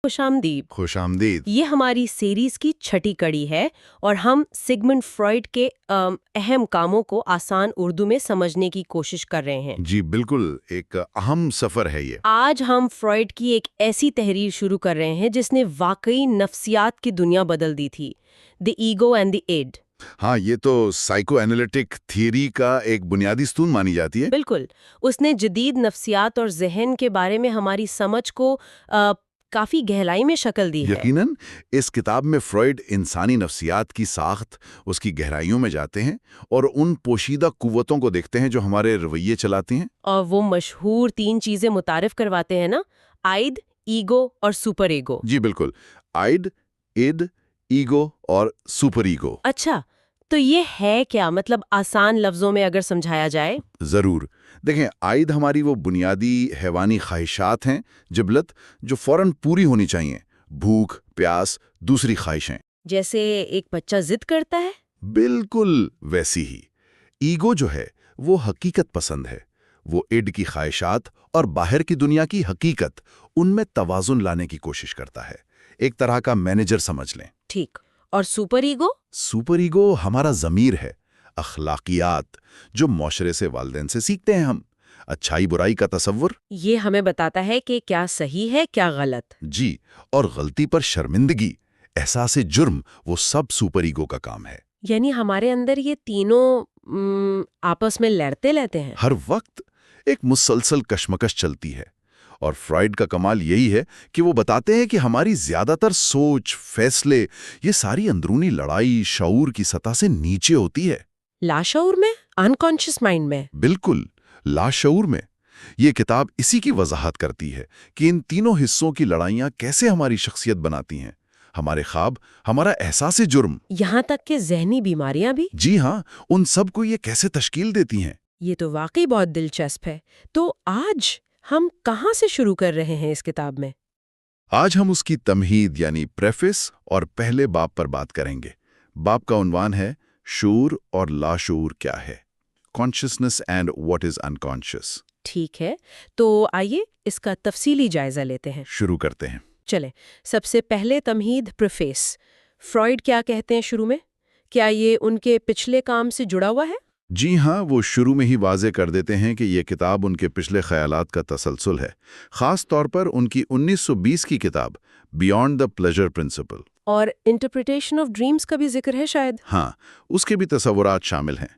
خوش آمدید۔ خوش آمدید۔ یہ ہماری سیریز کی چھٹی کڑی ہے اور ہم سگمنڈ فرائڈ کے اہم کاموں کو آسان اردو میں سمجھنے کی کوشش کر رہے ہیں۔ جی بالکل، ایک اہم سفر ہے یہ۔ آج ہم فرائڈ کی ایک ایسی تحریر شروع کر رہے ہیں جس نے واقعی نفسیات کی دنیا بدل دی تھی، The Ego and the Id. ہاں، یہ تو سائیکو اینالیٹک تھیوری کا ایک بنیادی ستون مانی جاتی ہے۔ بالکل، اس نے جدید نفسیات اور ذہن کے بارے میں ہماری سمجھ کو کافی گہرائی میں شکل دی ہے۔ یقیناً اس کتاب میں فرائڈ انسانی نفسیات کی ساخت، اس کی گہرائیوں میں جاتے ہیں اور ان پوشیدہ قوتوں کو دیکھتے ہیں جو ہمارے رویے چلاتی ہیں۔ اور وہ مشہور 3 چیزیں متعارف کرواتے ہیں نا، آئڈ، ایگو اور سپر ایگو۔ جی بالکل، آئڈ، ایڈ، ایگو اور سپر ایگو۔ اچھا، تو یہ ہے کیا؟ مطلب آسان لفظوں میں اگر سمجھایا جائے۔ ضرور، دیکھیں، آئد ہماری وہ بنیادی حیوانی خواہشات ہیں، جبلت، جو فوراً پوری ہونی چاہیے، بھوک، پیاس، دوسری خواہشیں۔ جیسے ایک بچہ ضد کرتا ہے۔ بالکل ویسی ہی۔ ایگو جو ہے وہ حقیقت پسند ہے، وہ ایڈ کی خواہشات اور باہر کی دنیا کی حقیقت، ان میں توازن لانے کی کوشش کرتا ہے، ایک طرح کا مینیجر سمجھ لیں۔ ٹھیک، اور سپر ایگو؟ سپر ایگو ہمارا ضمیر ہے، اخلاقیات جو معاشرے سے، والدین سے سیکھتے ہیں ہم، اچھائی برائی کا تصور۔ یہ ہمیں بتاتا ہے کہ کیا صحیح ہے کیا غلط۔ جی، اور غلطی پر شرمندگی، احساس جرم، وہ سب سپر ایگو کا کام ہے۔ یعنی ہمارے اندر یہ تینوں آپس میں لڑتے رہتے ہیں۔ ہر وقت ایک مسلسل کشمکش چلتی ہے، اور فرائڈ کا کمال یہی ہے کہ وہ بتاتے ہیں کہ ہماری زیادہ تر سوچ، فیصلے، یہ ساری اندرونی لڑائی شعور کی سطح سے نیچے ہوتی ہے۔ لاشعور میں، انکانشس مائنڈ میں۔ بالکل، لاشعور میں۔ یہ کتاب اسی کی وضاحت کرتی ہے کہ ان تینوں حصوں کی لڑائیاں کیسے ہماری شخصیت بناتی ہیں، ہمارے خواب، ہمارا احساس جرم، یہاں تک کہ ذہنی بیماریاں بھی۔ جی ہاں، ان سب کو یہ کیسے تشکیل دیتی ہیں۔ یہ تو واقعی بہت دلچسپ ہے۔ تو آج ہم کہاں سے شروع کر رہے ہیں اس کتاب میں؟ آج ہم اس کی تمہید یعنی پریفس اور پہلے باب پر بات کریں گے۔ باب کا عنوان ہے شعور اور لاشعور کیا ہے، کانشسنس اینڈ واٹ از انکانشس۔ ٹھیک ہے، تو آئیے اس کا تفصیلی جائزہ لیتے ہیں۔ شروع کرتے ہیں۔ چلیں، سب سے پہلے تمہید، پریفیس۔ فرائڈ کیا کہتے ہیں شروع میں؟ کیا یہ ان کے پچھلے کام سے جڑا ہوا ہے؟ جی ہاں، وہ شروع میں ہی واضح کر دیتے ہیں کہ یہ کتاب ان کے پچھلے خیالات کا تسلسل ہے، خاص طور پر ان کی 1920 کی کتاب بیانڈ دا پلیجر پرنسپل۔ اور انٹرپریٹیشن آف ڈریمز کا بھی ذکر ہے شاید۔ ہاں، اس کے بھی تصورات شامل ہیں۔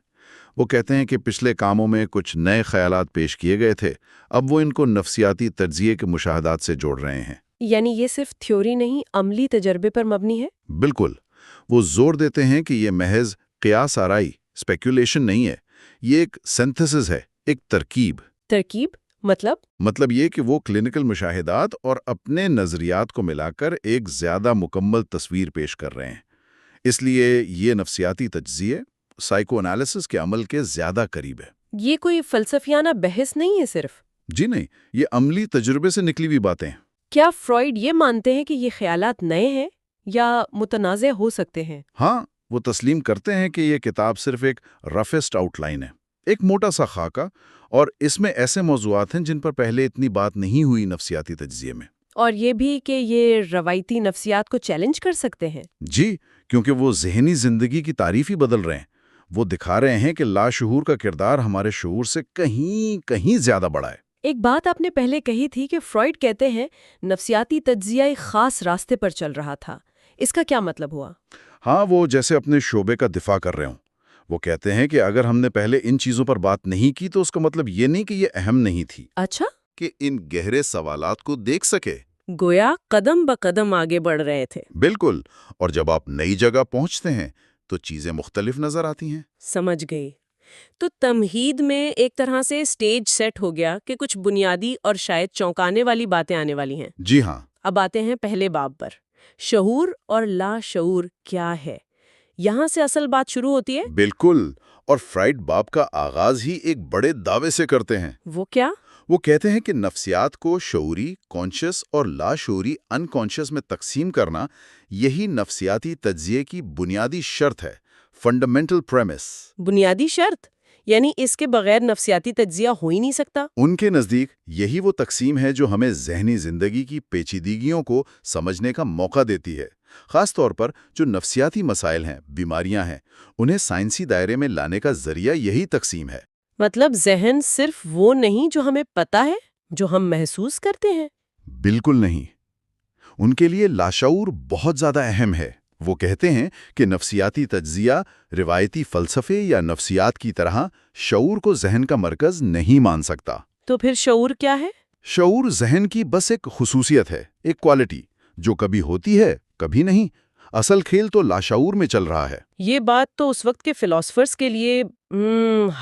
وہ کہتے ہیں کہ پچھلے کاموں میں کچھ نئے خیالات پیش کیے گئے تھے، اب وہ ان کو نفسیاتی تجزیے کے مشاہدات سے جوڑ رہے ہیں۔ یعنی یہ صرف تھیوری نہیں، عملی تجربے پر مبنی ہے۔ بالکل، وہ زور دیتے ہیں کہ یہ محض قیاس آرائی، اسپیکولیشن نہیں ہے، یہ ایک سینتھسس ہے، ایک ترکیب۔ ترکیب مطلب یہ کہ وہ کلینکل مشاہدات اور اپنے نظریات کو ملا کر ایک زیادہ مکمل تصویر پیش کر رہے ہیں، اس لیے یہ نفسیاتی تجزیے سائیکو انالیسس کے عمل کے زیادہ قریب ہے۔ یہ کوئی فلسفیانہ بحث نہیں ہے صرف۔ جی نہیں، یہ عملی تجربے سے نکلی ہوئی باتیں ہیں۔ کیا فرائڈ یہ مانتے ہیں کہ یہ خیالات نئے ہیں یا متنازع ہو سکتے ہیں؟ ہاں، وہ تسلیم کرتے ہیں کہ یہ کتاب صرف ایک رفسٹ آؤٹ لائن ہے، ایک موٹا سا خاکہ، اور اس میں ایسے موضوعات ہیں جن پر پہلے اتنی بات نہیں ہوئی نفسیاتی تجزیے میں۔ اور یہ بھی کہ یہ روایتی نفسیات کو چیلنج کر سکتے ہیں۔ جی، کیونکہ وہ ذہنی زندگی کی تعریف ہی بدل رہے ہیں۔ وہ دکھا رہے ہیں کہ لاشعور کا کردار ہمارے شعور سے کہیں زیادہ بڑا ہے۔ ایک بات آپ نے پہلے کہی تھی کہ فرائڈ کہتے ہیں نفسیاتی تجزیہ ایک خاص راستے پر چل رہا تھا، اس کا کیا مطلب ہوا؟ ہاں، وہ جیسے اپنے شعبے کا دفاع کر رہے ہوں۔ وہ کہتے ہیں کہ اگر ہم نے پہلے ان چیزوں پر بات نہیں کی تو اس کا مطلب یہ نہیں کہ یہ اہم نہیں تھی۔ اچھا، کہ ان گہرے سوالات کو دیکھ سکے۔ گویا قدم بقدم آگے بڑھ رہے تھے۔ بالکل، اور جب آپ نئی جگہ پہنچتے ہیں تو چیزیں مختلف نظر آتی ہیں۔ سمجھ گئی۔ تو تمہید میں ایک طرح سے سٹیج سیٹ ہو گیا کہ کچھ بنیادی اور شاید چونکانے والی باتیں آنے والی ہیں۔ جی ہاں۔ اب آتے ہیں پہلے باب پر، شعور اور لاشعور کیا ہے؟ یہاں سے اصل بات شروع ہوتی ہے۔ بالکل، اور فرائڈ باب کا آغاز ہی ایک بڑے دعوے سے کرتے ہیں۔ وہ کیا؟ وہ کہتے ہیں کہ نفسیات کو شعوری، کانشس اور لاشعوری انکانشس میں تقسیم کرنا، یہی نفسیاتی تجزیے کی بنیادی شرط ہے، فنڈامنٹل پریمس۔ بنیادی شرط؟ یعنی اس کے بغیر نفسیاتی تجزیہ ہو ہی نہیں سکتا؟ ان کے نزدیک یہی وہ تقسیم ہے جو ہمیں ذہنی زندگی کی پیچیدگیوں کو سمجھنے کا موقع دیتی ہے۔ خاص طور پر جو نفسیاتی مسائل ہیں، بیماریاں ہیں، انہیں سائنسی دائرے میں لانے کا ذریعہ یہی تقسیم ہے۔ مطلب ذہن صرف وہ نہیں جو ہمیں پتہ ہے، جو ہم محسوس کرتے ہیں؟ بالکل نہیں۔ ان کے لیے لاشعور بہت زیادہ اہم ہے۔ وہ کہتے ہیں کہ نفسیاتی تجزیہ روایتی فلسفے یا نفسیات کی طرح شعور کو ذہن کا مرکز نہیں مان سکتا۔ تو پھر شعور کیا ہے؟ شعور ذہن کی بس ایک خصوصیت ہے، ایک کوالٹی، جو کبھی ہوتی ہے، کبھی نہیں۔ اصل کھیل تو لاشعور میں چل رہا ہے۔ یہ بات تو اس وقت کے فلاسفرز کے لیے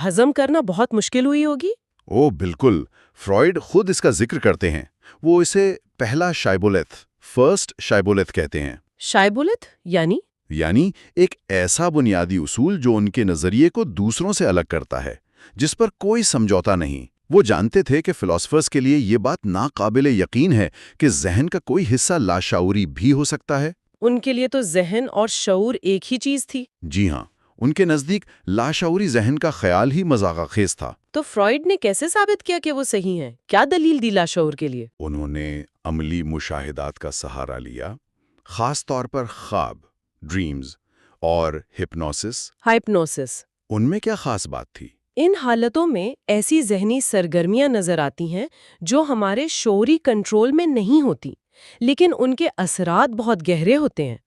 ہضم کرنا بہت مشکل ہوئی ہوگی۔ او بالکل، فرائیڈ خود اس کا ذکر کرتے ہیں۔ وہ اسے پہلا شائبولیتھ، فرسٹ شائبولیتھ کہتے ہیں۔ شائبولت یعنی ایک ایسا بنیادی اصول جو ان کے نظریے کو دوسروں سے الگ کرتا ہے، جس پر کوئی سمجھوتا نہیں۔ وہ جانتے تھے کہ فلاسفرز کے لیے یہ بات ناقابل یقین ہے کہ ذہن کا کوئی حصہ لاشعوری بھی ہو سکتا ہے۔ ان کے لیے تو ذہن اور شعور ایک ہی چیز تھی۔ جی ہاں، ان کے نزدیک لاشعوری ذہن کا خیال ہی مذاق خیز تھا۔ تو فرائیڈ نے کیسے ثابت کیا کہ وہ صحیح ہیں؟ کیا دلیل دی لاشعور کے لیے؟ انہوں نے عملی مشاہدات کا سہارا لیا، خاص طور پر خواب، ڈریمز اور ہائپنوسس۔ ان میں کیا خاص بات تھی؟ ان حالتوں میں ایسی ذہنی سرگرمیاں نظر آتی ہیں جو ہمارے شعوری کنٹرول میں نہیں ہوتی، لیکن ان کے اثرات بہت گہرے ہوتے ہیں۔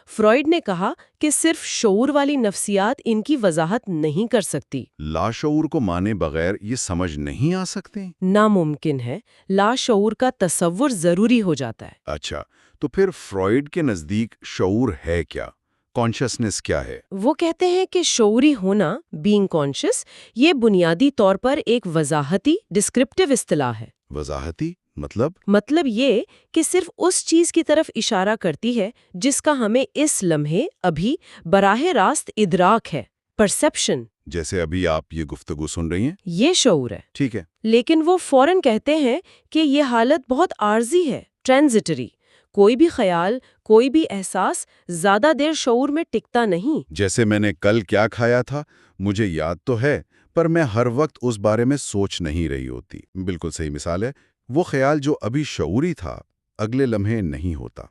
فرائیڈ نے کہا کہ صرف شعور والی نفسیات ان کی وضاحت نہیں کر سکتی۔ لاشعور کو مانے بغیر یہ سمجھ نہیں آ سکتے؟ ناممکن ہے، لاشعور کا تصور ضروری ہو جاتا ہے۔ اچھا، تو پھر فرائیڈ کے نزدیک شعور ہے کیا؟ کانشسنس کیا ہے؟ وہ کہتے ہیں کہ شعوری ہونا، بینگ کانشس، یہ بنیادی طور پر ایک وضاحتی ڈسکرپٹیو اصطلاح ہے۔ وضاحتی مطلب؟ مطلب یہ کہ صرف اس چیز کی طرف اشارہ کرتی ہے جس کا ہمیں اس لمحے ابھی براہ راست ادراک ہے، پرسیپشن۔ جیسے ابھی آپ یہ گفتگو سن رہی ہیں؟ یہ شعور ہے۔ ٹھیک ہے۔ لیکن وہ فوراً کہتے ہیں کہ یہ حالت بہت عارضی ہے، ٹرانزیٹری۔ کوئی بھی خیال، کوئی بھی احساس زیادہ دیر شعور میں ٹکتا نہیں۔ جیسے میں نے کل کیا کھایا تھا، مجھے یاد تو ہے، پر میں ہر وقت اس بارے میں سوچ نہیں رہی ہوتی۔ بالکل صحیح مثال ہے۔ وہ خیال جو ابھی شعوری تھا، اگلے لمحے نہیں ہوتا،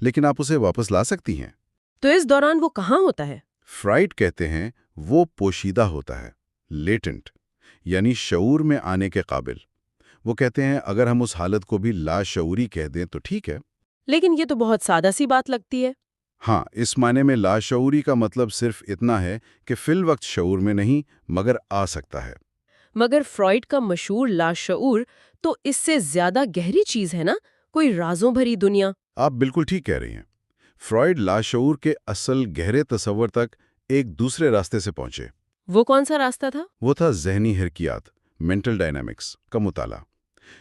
لیکن آپ اسے واپس لا سکتی ہیں۔ تو اس دوران وہ کہاں ہوتا ہے؟ فرائیڈ کہتے ہیں وہ پوشیدہ ہوتا ہے، لیٹنٹ، یعنی شعور میں آنے کے قابل۔ وہ کہتے ہیں اگر ہم اس حالت کو بھی لاشعوری کہہ دیں تو ٹھیک ہے۔ لیکن یہ تو بہت سادہ سی بات لگتی ہے۔ ہاں، اس معنی میں لاشعوری کا مطلب صرف اتنا ہے کہ فی الوقت شعور میں نہیں، مگر آ سکتا ہے۔ مگر فرائیڈ کا مشہور لاشعور تو اس سے زیادہ گہری چیز ہے نا، کوئی رازوں بھری دنیا۔ آپ بالکل ٹھیک کہہ رہی ہیں۔ فرائیڈ لاشعور کے اصل گہرے تصور تک ایک دوسرے راستے سے پہنچے۔ وہ کون سا راستہ تھا؟ وہ تھا ذہنی حرکیات، مینٹل ڈائنامکس کا مطالعہ،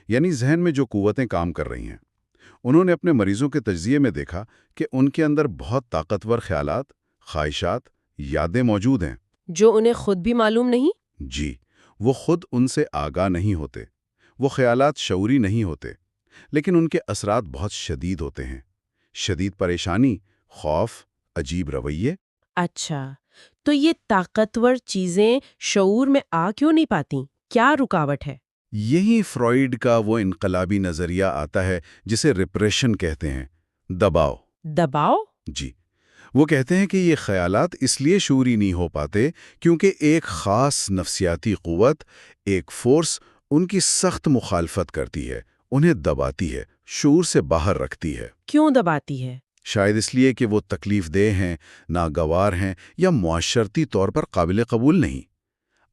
یعنی ذہن میں جو قوتیں کام کر رہی ہیں۔ انہوں نے اپنے مریضوں کے تجزیے میں دیکھا کہ ان کے اندر بہت طاقتور خیالات، خواہشات، یادیں موجود ہیں۔ جو انہیں خود بھی معلوم نہیں؟ جی، وہ خود ان سے آگاہ نہیں ہوتے، وہ خیالات شعوری نہیں ہوتے، لیکن ان کے اثرات بہت شدید ہوتے ہیں۔ شدید پریشانی، خوف، عجیب رویے۔ اچھا، تو یہ طاقتور چیزیں شعور میں آ کیوں نہیں پاتی؟ کیا رکاوٹ ہے؟ یہی فرائیڈ کا وہ انقلابی نظریہ آتا ہے جسے ریپریشن کہتے ہیں، دباؤ۔ دباؤ؟ جی، وہ کہتے ہیں کہ یہ خیالات اس لیے شعوری نہیں ہو پاتے کیونکہ ایک خاص نفسیاتی قوت، ایک فورس، ان کی سخت مخالفت کرتی ہے، انہیں دباتی ہے، شعور سے باہر رکھتی ہے۔ کیوں دباتی ہے؟ شاید اس لیے کہ وہ تکلیف دہ ہیں، ناگوار ہیں یا معاشرتی طور پر قابل قبول نہیں۔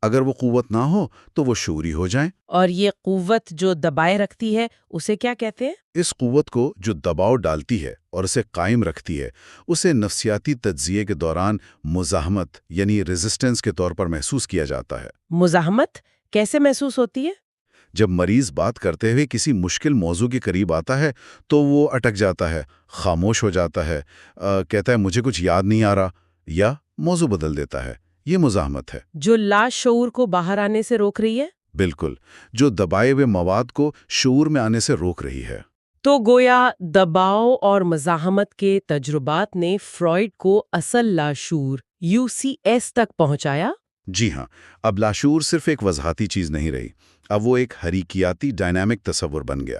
اگر وہ قوت نہ ہو تو وہ شعوری ہو جائیں۔ اور یہ قوت جو دبائے رکھتی ہے اسے کیا کہتے ہیں؟ اس قوت کو جو دباؤ ڈالتی ہے اور اسے قائم رکھتی ہے، اسے نفسیاتی تجزیے کے دوران مزاحمت یعنی ریزسٹنس کے طور پر محسوس کیا جاتا ہے۔ مزاحمت کیسے محسوس ہوتی ہے؟ جب مریض بات کرتے ہوئے کسی مشکل موضوع کے قریب آتا ہے تو وہ اٹک جاتا ہے، خاموش ہو جاتا ہے، کہتا ہے مجھے کچھ یاد نہیں آ رہا، یا موضوع بدل دیتا ہے۔ یہ مزاحمت ہے جو لاشعور کو باہر آنے سے روک رہی ہے؟ بالکل، جو دبائے ہوئے مواد کو شعور میں آنے سے روک رہی ہے۔ تو گویا دباؤ اور مزاحمت کے تجربات نے فرائیڈ کو اصل لاشعور UCS تک پہنچایا۔ جی ہاں، اب لاشعور صرف ایک وضاحتی چیز نہیں رہی، اب وہ ایک حرکیاتی ڈائنامک تصور بن گیا۔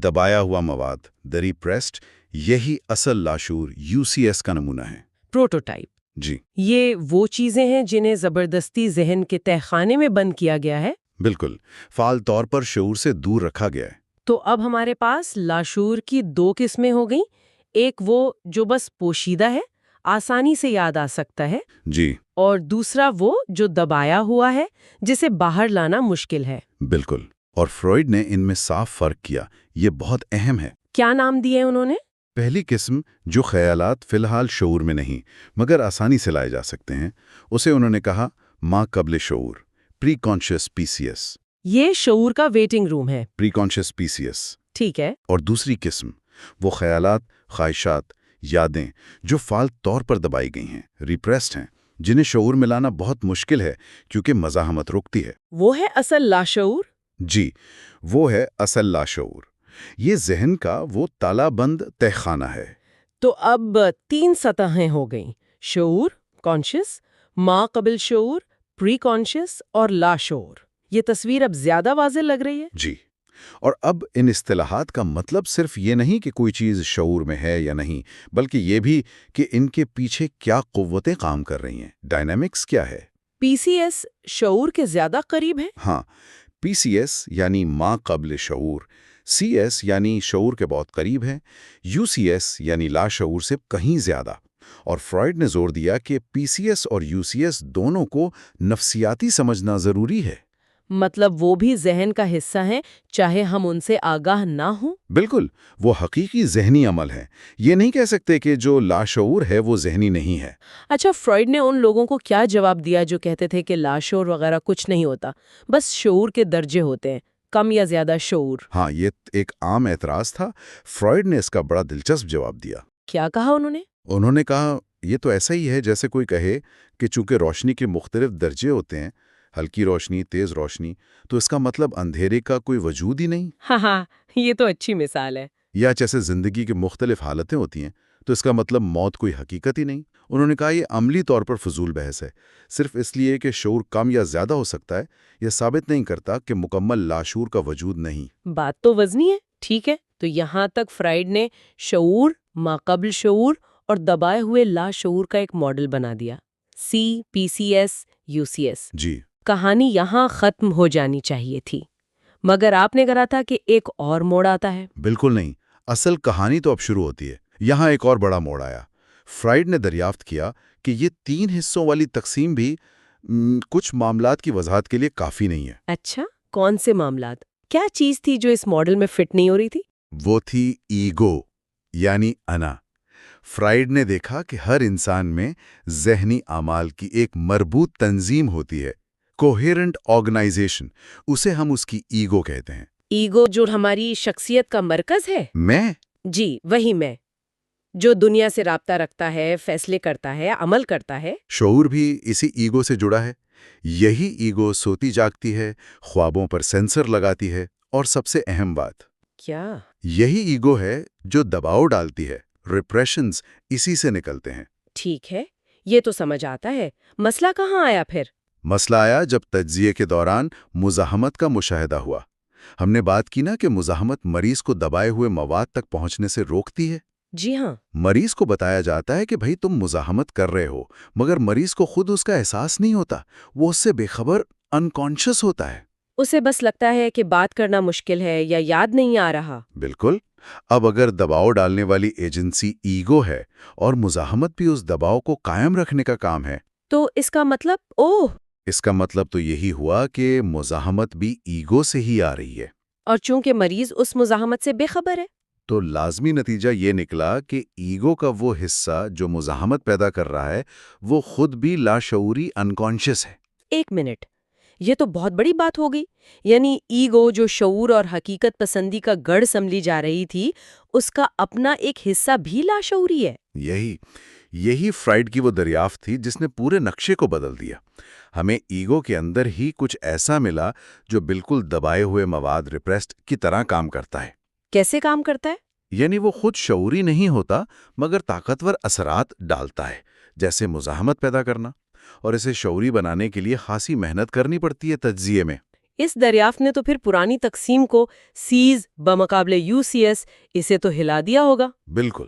دبایا ہوا مواد، the repressed، یہی اصل لاشعور UCS کا نمونہ ہے۔ پروٹوٹائپ۔ جی یہ وہ چیزیں ہیں جنہیں زبردستی ذہن کے تہخانے میں بند کیا گیا ہے؟ بالکل، فعال طور پر شعور سے دور رکھا گیا ہے۔ تو اب ہمارے پاس لاشعور کی دو قسمیں ہو گئیں، ایک وہ جو بس پوشیدہ ہے، آسانی سے یاد آ سکتا ہے، جی اور دوسرا وہ جو دبایا ہوا ہے، جسے باہر لانا مشکل ہے۔ بالکل، اور فروئڈ نے ان میں صاف فرق کیا، یہ بہت اہم ہے۔ کیا نام دیے انہوں نے؟ پہلی قسم، جو خیالات فی الحال شعور میں نہیں مگر آسانی سے لائے جا سکتے ہیں، اسے انہوں نے کہا ما قبل شعور، پری کانشیس PCS۔ یہ شعور کا ویٹنگ روم ہے۔ پری کانشیس PCS۔ ٹھیک ہے۔ اور دوسری قسم، وہ خیالات، خواہشات، یادیں جو فعال طور پر دبائی گئی ہیں، ریپریسڈ ہیں، جنہیں شعور میں لانا بہت مشکل ہے کیونکہ مزاحمت روکتی ہے۔ وہ ہے اصل لاشعور؟ جی، وہ ہے اصل لاشعور۔ یہ ذہن کا وہ تالا بند تہخانہ ہے۔ تو اب 3 سطحیں ہو گئیں: شعور، کانشیس، ما قبل شعور، پری کانشیس، اور لاشعور۔ یہ تصویر اب زیادہ واضح لگ رہی ہے۔ جی، اور اب ان اصطلاحات کا مطلب صرف یہ نہیں کہ کوئی چیز شعور میں ہے یا نہیں، بلکہ یہ بھی کہ ان کے پیچھے کیا قوتیں کام کر رہی ہیں، ڈائنامکس کیا ہے۔ PCS شعور کے زیادہ قریب ہے؟ ہاں، PCS یعنی ما قبل شعور، CS یعنی شعور کے بہت قریب ہے، UCS یعنی لاشعور سے کہیں زیادہ۔ اور فروئڈ نے زور دیا کہ PCS اور UCS دونوں کو نفسیاتی سمجھنا ضروری ہے۔ مطلب وہ بھی ذہن کا حصہ ہیں، چاہے ہم ان سے آگاہ نہ ہوں؟ بالکل، وہ حقیقی ذہنی عمل ہے۔ یہ نہیں کہہ سکتے کہ جو لاشعور ہے وہ ذہنی نہیں ہے۔ اچھا، فروئڈ نے ان لوگوں کو کیا جواب دیا جو کہتے تھے کہ لاشعور وغیرہ کچھ نہیں ہوتا، بس شعور کے درجے ہوتے ہیں، کم یا زیادہ شعور؟ ہاں، یہ ایک عام اعتراض تھا۔ فروئڈ نے اس کا بڑا دلچسپ جواب دیا۔ کیا کہا انہوں نے؟ انہوں نے کہا یہ تو ایسا ہی ہے جیسے کوئی کہے کہ چونکہ روشنی کے مختلف درجے ہوتے ہیں، ہلکی روشنی، تیز روشنی، تو اس کا مطلب اندھیرے کا کوئی وجود ہی نہیں۔ ہاں، یہ تو اچھی مثال ہے۔ یا جیسے زندگی کے مختلف حالتیں ہوتی ہیں تو اس کا مطلب موت کوئی حقیقت ہی نہیں۔ انہوں نے کہا یہ عملی طور پر فضول بحث ہے، صرف اس لیے کہ شعور کم یا زیادہ ہو سکتا ہے، یہ ثابت نہیں کرتا کہ مکمل لاشعور کا وجود نہیں۔ بات تو وزنی ہے۔ ٹھیک ہے، تو یہاں تک فروئڈ نے شعور، ماقبل شعور اور دبائے ہوئے لاشعور کا ایک ماڈل بنا دیا، PCS UCS۔ جی، کہانی یہاں ختم ہو جانی چاہیے تھی، مگر آپ نے کہا تھا کہ ایک اور موڑ آتا ہے۔ بالکل نہیں، اصل کہانی تو اب شروع ہوتی ہے۔ یہاں ایک اور بڑا موڑ آیا۔ فروئڈ نے دریافت کیا کہ یہ 3 حصوں والی تقسیم بھی کچھ معاملات کی وضاحت کے لیے کافی نہیں ہے۔ اچھا، کون سے معاملات؟ کیا چیز تھی جو اس ماڈل میں فٹ نہیں ہو رہی تھی؟ وہ تھی ایگو، یعنی انا۔ فروئڈ نے دیکھا کہ ہر انسان میں ذہنی اعمال کی ایک مربوط تنظیم ہوتی ہے، کوہیرنٹ آرگنائزیشن، اسے ہم اس کی ایگو کہتے ہیں۔ ایگو جو ہماری شخصیت کا مرکز ہے؟ میں؟ جی، وہی میں، جو دنیا سے رابطہ رکھتا ہے، فیصلے کرتا ہے، عمل کرتا ہے۔ شعور بھی اسی ایگو سے جڑا ہے۔ یہی ایگو سوتی جاگتی ہے، خوابوں پر سینسر لگاتی ہے، اور سب سے اہم بات، کیا؟ یہی ایگو ہے جو دباؤ ڈالتی ہے، ریپریشنز اسی سے نکلتے ہیں۔ ٹھیک ہے، یہ تو سمجھ آتا ہے، مسئلہ کہاں آیا پھر؟ مسئلہ آیا جب تجزیے کے دوران مزاحمت کا مشاہدہ ہوا۔ ہم نے بات کی نا کہ مزاحمت مریض کو دبائے ہوئے مواد تک پہنچنے سے روکتی ہے۔ جی ہاں۔ مریض کو بتایا جاتا ہے کہ بھئی تم مزاحمت کر رہے ہو، مگر مریض کو خود اس کا احساس نہیں ہوتا، وہ اس سے بے خبر انکانشس ہوتا ہے۔ اسے بس لگتا ہے کہ بات کرنا مشکل ہے یا یاد نہیں آ رہا۔ بالکل۔ اب اگر دباؤ ڈالنے والی ایجنسی ایگو ہے اور مزاحمت بھی اس دباؤ کو قائم رکھنے کا کام ہے، تو اس کا مطلب اس کا مطلب تو یہی ہوا کہ مزاحمت بھی ایگو سے ہی آ رہی ہے۔ اور چونکہ مریض اس مزاحمت سے بے خبر ہے، تو لازمی نتیجہ یہ نکلا کہ ایگو کا وہ حصہ جو مزاحمت پیدا کر رہا ہے وہ خود بھی لاشعوری انکانشس ہے۔ 1 منٹ، یہ تو بہت بڑی بات ہو گئی۔ یعنی ایگو جو شعور اور حقیقت پسندی کا گڑھ سمجھی جا رہی تھی، اس کا اپنا ایک حصہ بھی لاشعوری ہے۔ یہی فروئڈ کی وہ دریافت تھی جس نے پورے نقشے کو بدل دیا۔ ہمیں ایگو کے اندر ہی کچھ ایسا ملا جو بالکل دبائے ہوئے مواد ریپریسڈ کی طرح کام کرتا ہے۔ کیسے کام کرتا ہے؟ یعنی وہ خود شعوری نہیں ہوتا مگر طاقتور اثرات ڈالتا ہے، جیسے مزاحمت پیدا کرنا۔ اور اسے شعوری بنانے کے لیے خاصی محنت کرنی پڑتی ہے تجزیے میں۔ اس دریافت نے تو پھر پرانی تقسیم کو سیز بمقابلے یو سی ایس اسے تو ہلا دیا ہوگا۔ بالکل،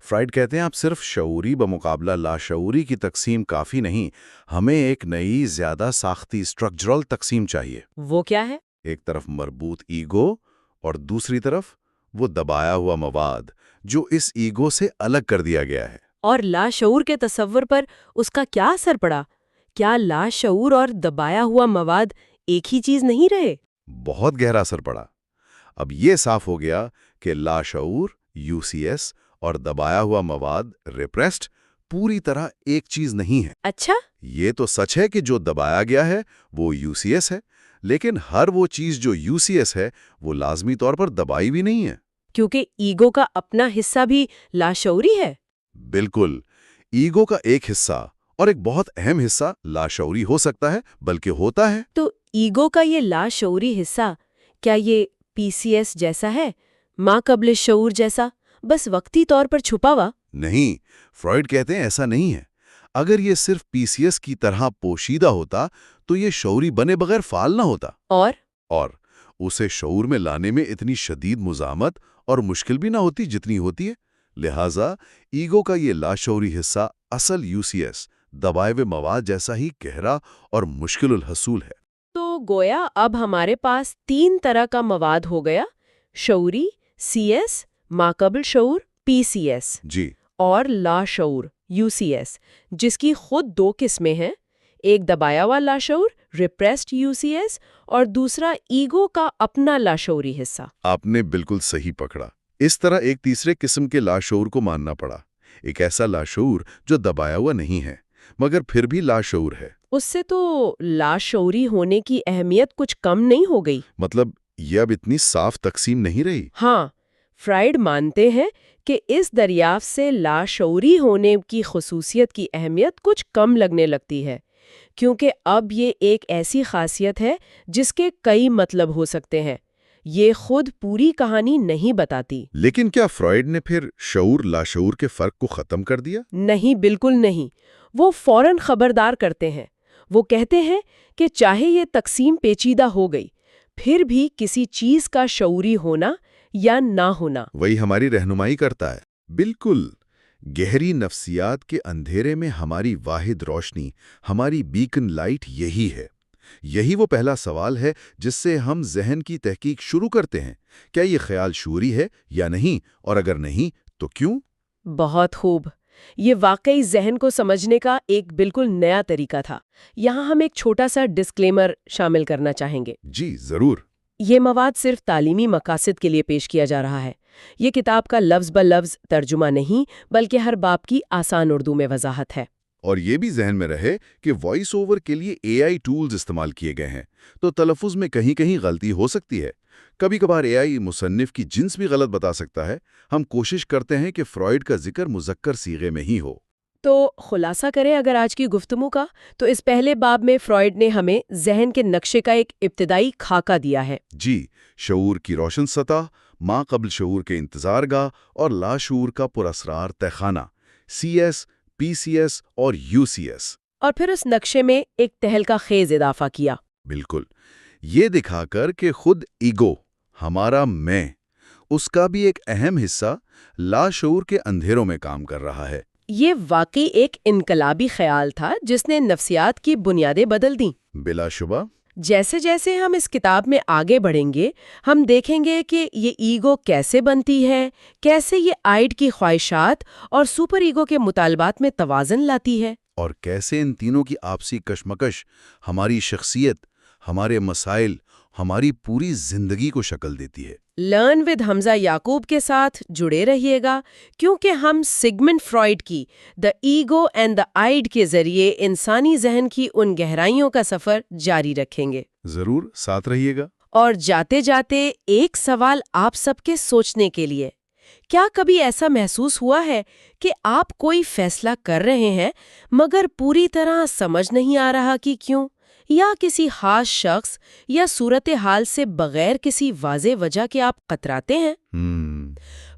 فرائڈ کہتے ہیں اب صرف شعوری بمقابلہ لاشعوری کی تقسیم کافی نہیں، ہمیں ایک نئی زیادہ ساختی اسٹرکچرل تقسیم چاہیے۔ وہ کیا ہے؟ ایک طرف مربوط ایگو اور دوسری طرف وہ دبایا ہوا مواد جو اس ایگو سے الگ کر دیا گیا ہے۔ اور لاشعور کے تصور پر اس کا کیا اثر پڑا؟ کیا لاشعور اور دبایا ہوا مواد ایک ہی چیز نہیں رہے؟ بہت گہرا اثر پڑا۔ اب یہ صاف ہو گیا کہ لاشعور یو سی ایس اور دبایا ہوا مواد ریپریسڈ پوری طرح ایک چیز نہیں ہے۔ اچھا؟ یہ تو سچ ہے کہ جو دبایا گیا ہے وہ یو سی ایس ہے، لیکن ہر وہ چیز جو یو سی ایس ہے وہ لازمی طور پر دبائی بھی نہیں ہے۔ کیونکہ ایگو کا اپنا حصہ بھی لاشعوری ہے۔ بالکل، ایگو کا ایک حصہ اور ایک بہت اہم حصہ لاشعوری ہو سکتا ہے، بلکہ ہوتا ہے۔ تو ایگو کا یہ لاشعوری حصہ کیا یہ پی سی ایس جیسا ہے، ماں قبل شعور جیسا، بس وقتی طور پر چھپا ہوا؟ نہیں، فرائڈ کہتے ہیں ایسا نہیں ہے۔ اگر یہ صرف پی سی ایس کی طرح پوشیدہ ہوتا تو یہ شعوری بنے بغیر فعال نہ ہوتا، اور اسے شعور میں لانے میں اتنی شدید مزاحمت اور مشکل بھی نہ ہوتی جتنی ہوتی ہے۔ لہٰذا ایگو کا یہ لاشعوری حصہ اصل یو سی ایس دبائے ہوئے مواد جیسا ہی گہرا اور مشکل الحصول ہے۔ تو گویا اب ہمارے پاس 3 طرح کا مواد ہو گیا: شعوری سی ایس، ماقبل شعور پی سی ایس، جی، اور لاشعور یو سی ایس، جس کی خود 2 قسمیں ہیں، ایک دبایا ہوا لاشعور ریپریسڈ یو سی ایس اور دوسرا ایگو کا اپنا لاشعوری حصہ۔ آپ نے بالکل صحیح پکڑا۔ اس طرح ایک تیسرے قسم کے لاشعور کو ماننا پڑا، ایک ایسا لاشعور جو دبایا ہوا نہیں ہے مگر پھر بھی لاشعور ہے۔ اس سے تو لاشعوری ہونے کی اہمیت کچھ کم نہیں ہو گئی۔ مطلب یہ اب اتنی صاف تقسیم نہیں رہی۔ ہاں، فرائڈ مانتے ہیں کہ اس دریافت سے لاشعوری ہونے کی خصوصیت کی اہمیت کچھ کم لگنے لگتی ہے، کیونکہ اب یہ ایک ایسی خاصیت ہے جس کے کئی مطلب ہو سکتے ہیں۔ یہ خود پوری کہانی نہیں بتاتی۔ لیکن کیا فرائڈ نے پھر شعور لاشعور کے فرق کو ختم کر دیا؟ نہیں، بالکل نہیں۔ وہ فوراً خبردار کرتے ہیں۔ وہ کہتے ہیں کہ چاہے یہ تقسیم پیچیدہ ہو گئی، پھر بھی کسی چیز کا شعوری ہونا یا نہ ہونا وہی ہماری رہنمائی کرتا ہے۔ بالکل، گہری نفسیات کے اندھیرے میں ہماری واحد روشنی، ہماری بیکن لائٹ یہی ہے۔ یہی وہ پہلا سوال ہے جس سے ہم ذہن کی تحقیق شروع کرتے ہیں۔ کیا یہ خیال شعوری ہے یا نہیں، اور اگر نہیں تو کیوں؟ بہت خوب۔ یہ واقعی ذہن کو سمجھنے کا ایک بالکل نیا طریقہ تھا۔ یہاں ہم ایک چھوٹا سا ڈسکلیمر شامل کرنا چاہیں گے۔ جی ضرور۔ یہ مواد صرف تعلیمی مقاصد کے لیے پیش کیا جا رہا ہے۔ یہ کتاب کا لفظ بلفظ ترجمہ نہیں، بلکہ ہر باب کی آسان اردو میں وضاحت ہے۔ اور یہ بھی ذہن میں رہے کہ وائس اوور کے لیے اے آئی ٹولز استعمال کیے گئے ہیں، تو تلفظ میں کہیں کہیں غلطی ہو سکتی ہے۔ کبھی کبھار اے آئی مصنف کی جنس بھی غلط بتا سکتا ہے۔ ہم کوشش کرتے ہیں کہ فرائڈ کا ذکر مذکر صیغے میں ہی ہو۔ تو خلاصہ کریں اگر آج کی گفتگو کا، تو اس پہلے باب میں فرائڈ نے ہمیں ذہن کے نقشے کا ایک ابتدائی خاکہ دیا ہے۔ جی، شعور کی روشن سطح، ماں قبل شعور کے انتظار گاہ اور لاشعور کا پراسرار تہخانہ، سی ایس، پی سی ایس اور یو سی ایس۔ اور پھر اس نقشے میں ایک تہلکہ خیز اضافہ کیا۔ بالکل، یہ دکھا کر کہ خود ایگو، ہمارا میں، اس کا بھی ایک اہم حصہ لاشعور کے اندھیروں میں کام کر رہا ہے۔ یہ واقعی ایک انقلابی خیال تھا جس نے نفسیات کی بنیادیں بدل دیں۔ بلا شبہ۔ جیسے جیسے ہم اس کتاب میں آگے بڑھیں گے، ہم دیکھیں گے کہ یہ ایگو کیسے بنتی ہے، کیسے یہ آئیڈ کی خواہشات اور سپر ایگو کے مطالبات میں توازن لاتی ہے، اور کیسے ان تینوں کی آپسی کشمکش ہماری شخصیت، ہمارے مسائل، ہماری پوری زندگی کو شکل دیتی ہے۔ لرن ود حمزہ یعقوب کے ساتھ جڑے رہیے گا، کیونکہ ہم سیگمنڈ فرائڈ کی The Ego and the Id کے ذریعے انسانی ذہن کی ان گہرائیوں کا سفر جاری رکھیں گے۔ ضرور ساتھ رہیے گا۔ اور جاتے جاتے ایک سوال آپ سب کے سوچنے کے لیے: کیا کبھی ایسا محسوس ہوا ہے کہ آپ کوئی فیصلہ کر رہے ہیں مگر پوری طرح سمجھ نہیں آ رہا کہ کیوں، یا کسی خاص شخص یا صورتحال سے بغیر کسی واضح وجہ کے آپ کتراتے ہیں؟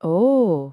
اوہ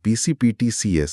PCPTCS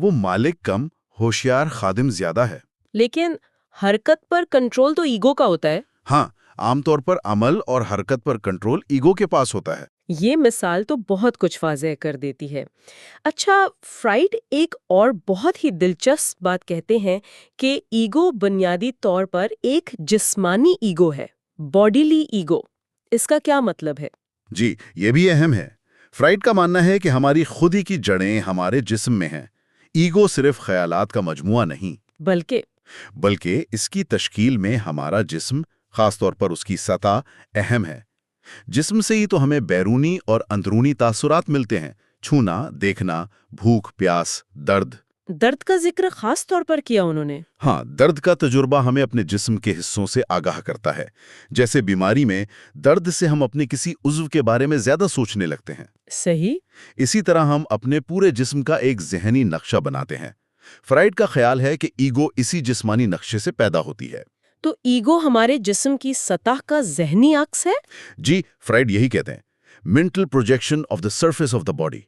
وہ مالک کم، ہوشیار خادم زیادہ ہے۔ لیکن حرکت پر کنٹرول تو ایگو کا ہوتا ہے۔ ہاں، عام طور پر عمل اور حرکت پر کنٹرول ایگو کے پاس ہوتا ہے۔ یہ مثال تو بہت کچھ واضح کر دیتی ہے۔ اچھا، فرائڈ ایک اور بہت ہی دلچسپ بات کہتے ہیں کہ ایگو بنیادی طور پر ایک جسمانی ایگو ہے، باڈیلی ایگو۔ اس کا کیا مطلب ہے؟ جی، یہ بھی اہم ہے۔ فرائڈ کا ماننا ہے کہ ہماری خود ہی کی جڑیں ہمارے جسم میں ہیں۔ ایگو صرف خیالات کا مجموعہ نہیں، بلکہ اس کی تشکیل میں ہمارا جسم، خاص طور پر اس کی سطح، اہم ہے۔ جسم سے ہی تو ہمیں بیرونی اور اندرونی تاثرات ملتے ہیں: چھونا، دیکھنا، بھوک، پیاس، درد۔ درد کا ذکر خاص طور پر کیا انہوں نے۔ ہاں، درد کا تجربہ ہمیں اپنے جسم کے حصوں سے آگاہ کرتا ہے۔ جیسے بیماری میں درد سے ہم اپنے کسی عضو کے بارے میں زیادہ سوچنے لگتے ہیں۔ صحیح۔ اسی طرح ہم اپنے پورے جسم کا ایک ذہنی نقشہ بناتے ہیں۔ فرائڈ کا خیال ہے کہ ایگو اسی جسمانی نقشے سے پیدا ہوتی ہے۔ تو ایگو ہمارے جسم کی سطح کا ذہنی عکس ہے؟ جی، فرائڈ یہی کہتے ہیں، mental projection of the surface of the body.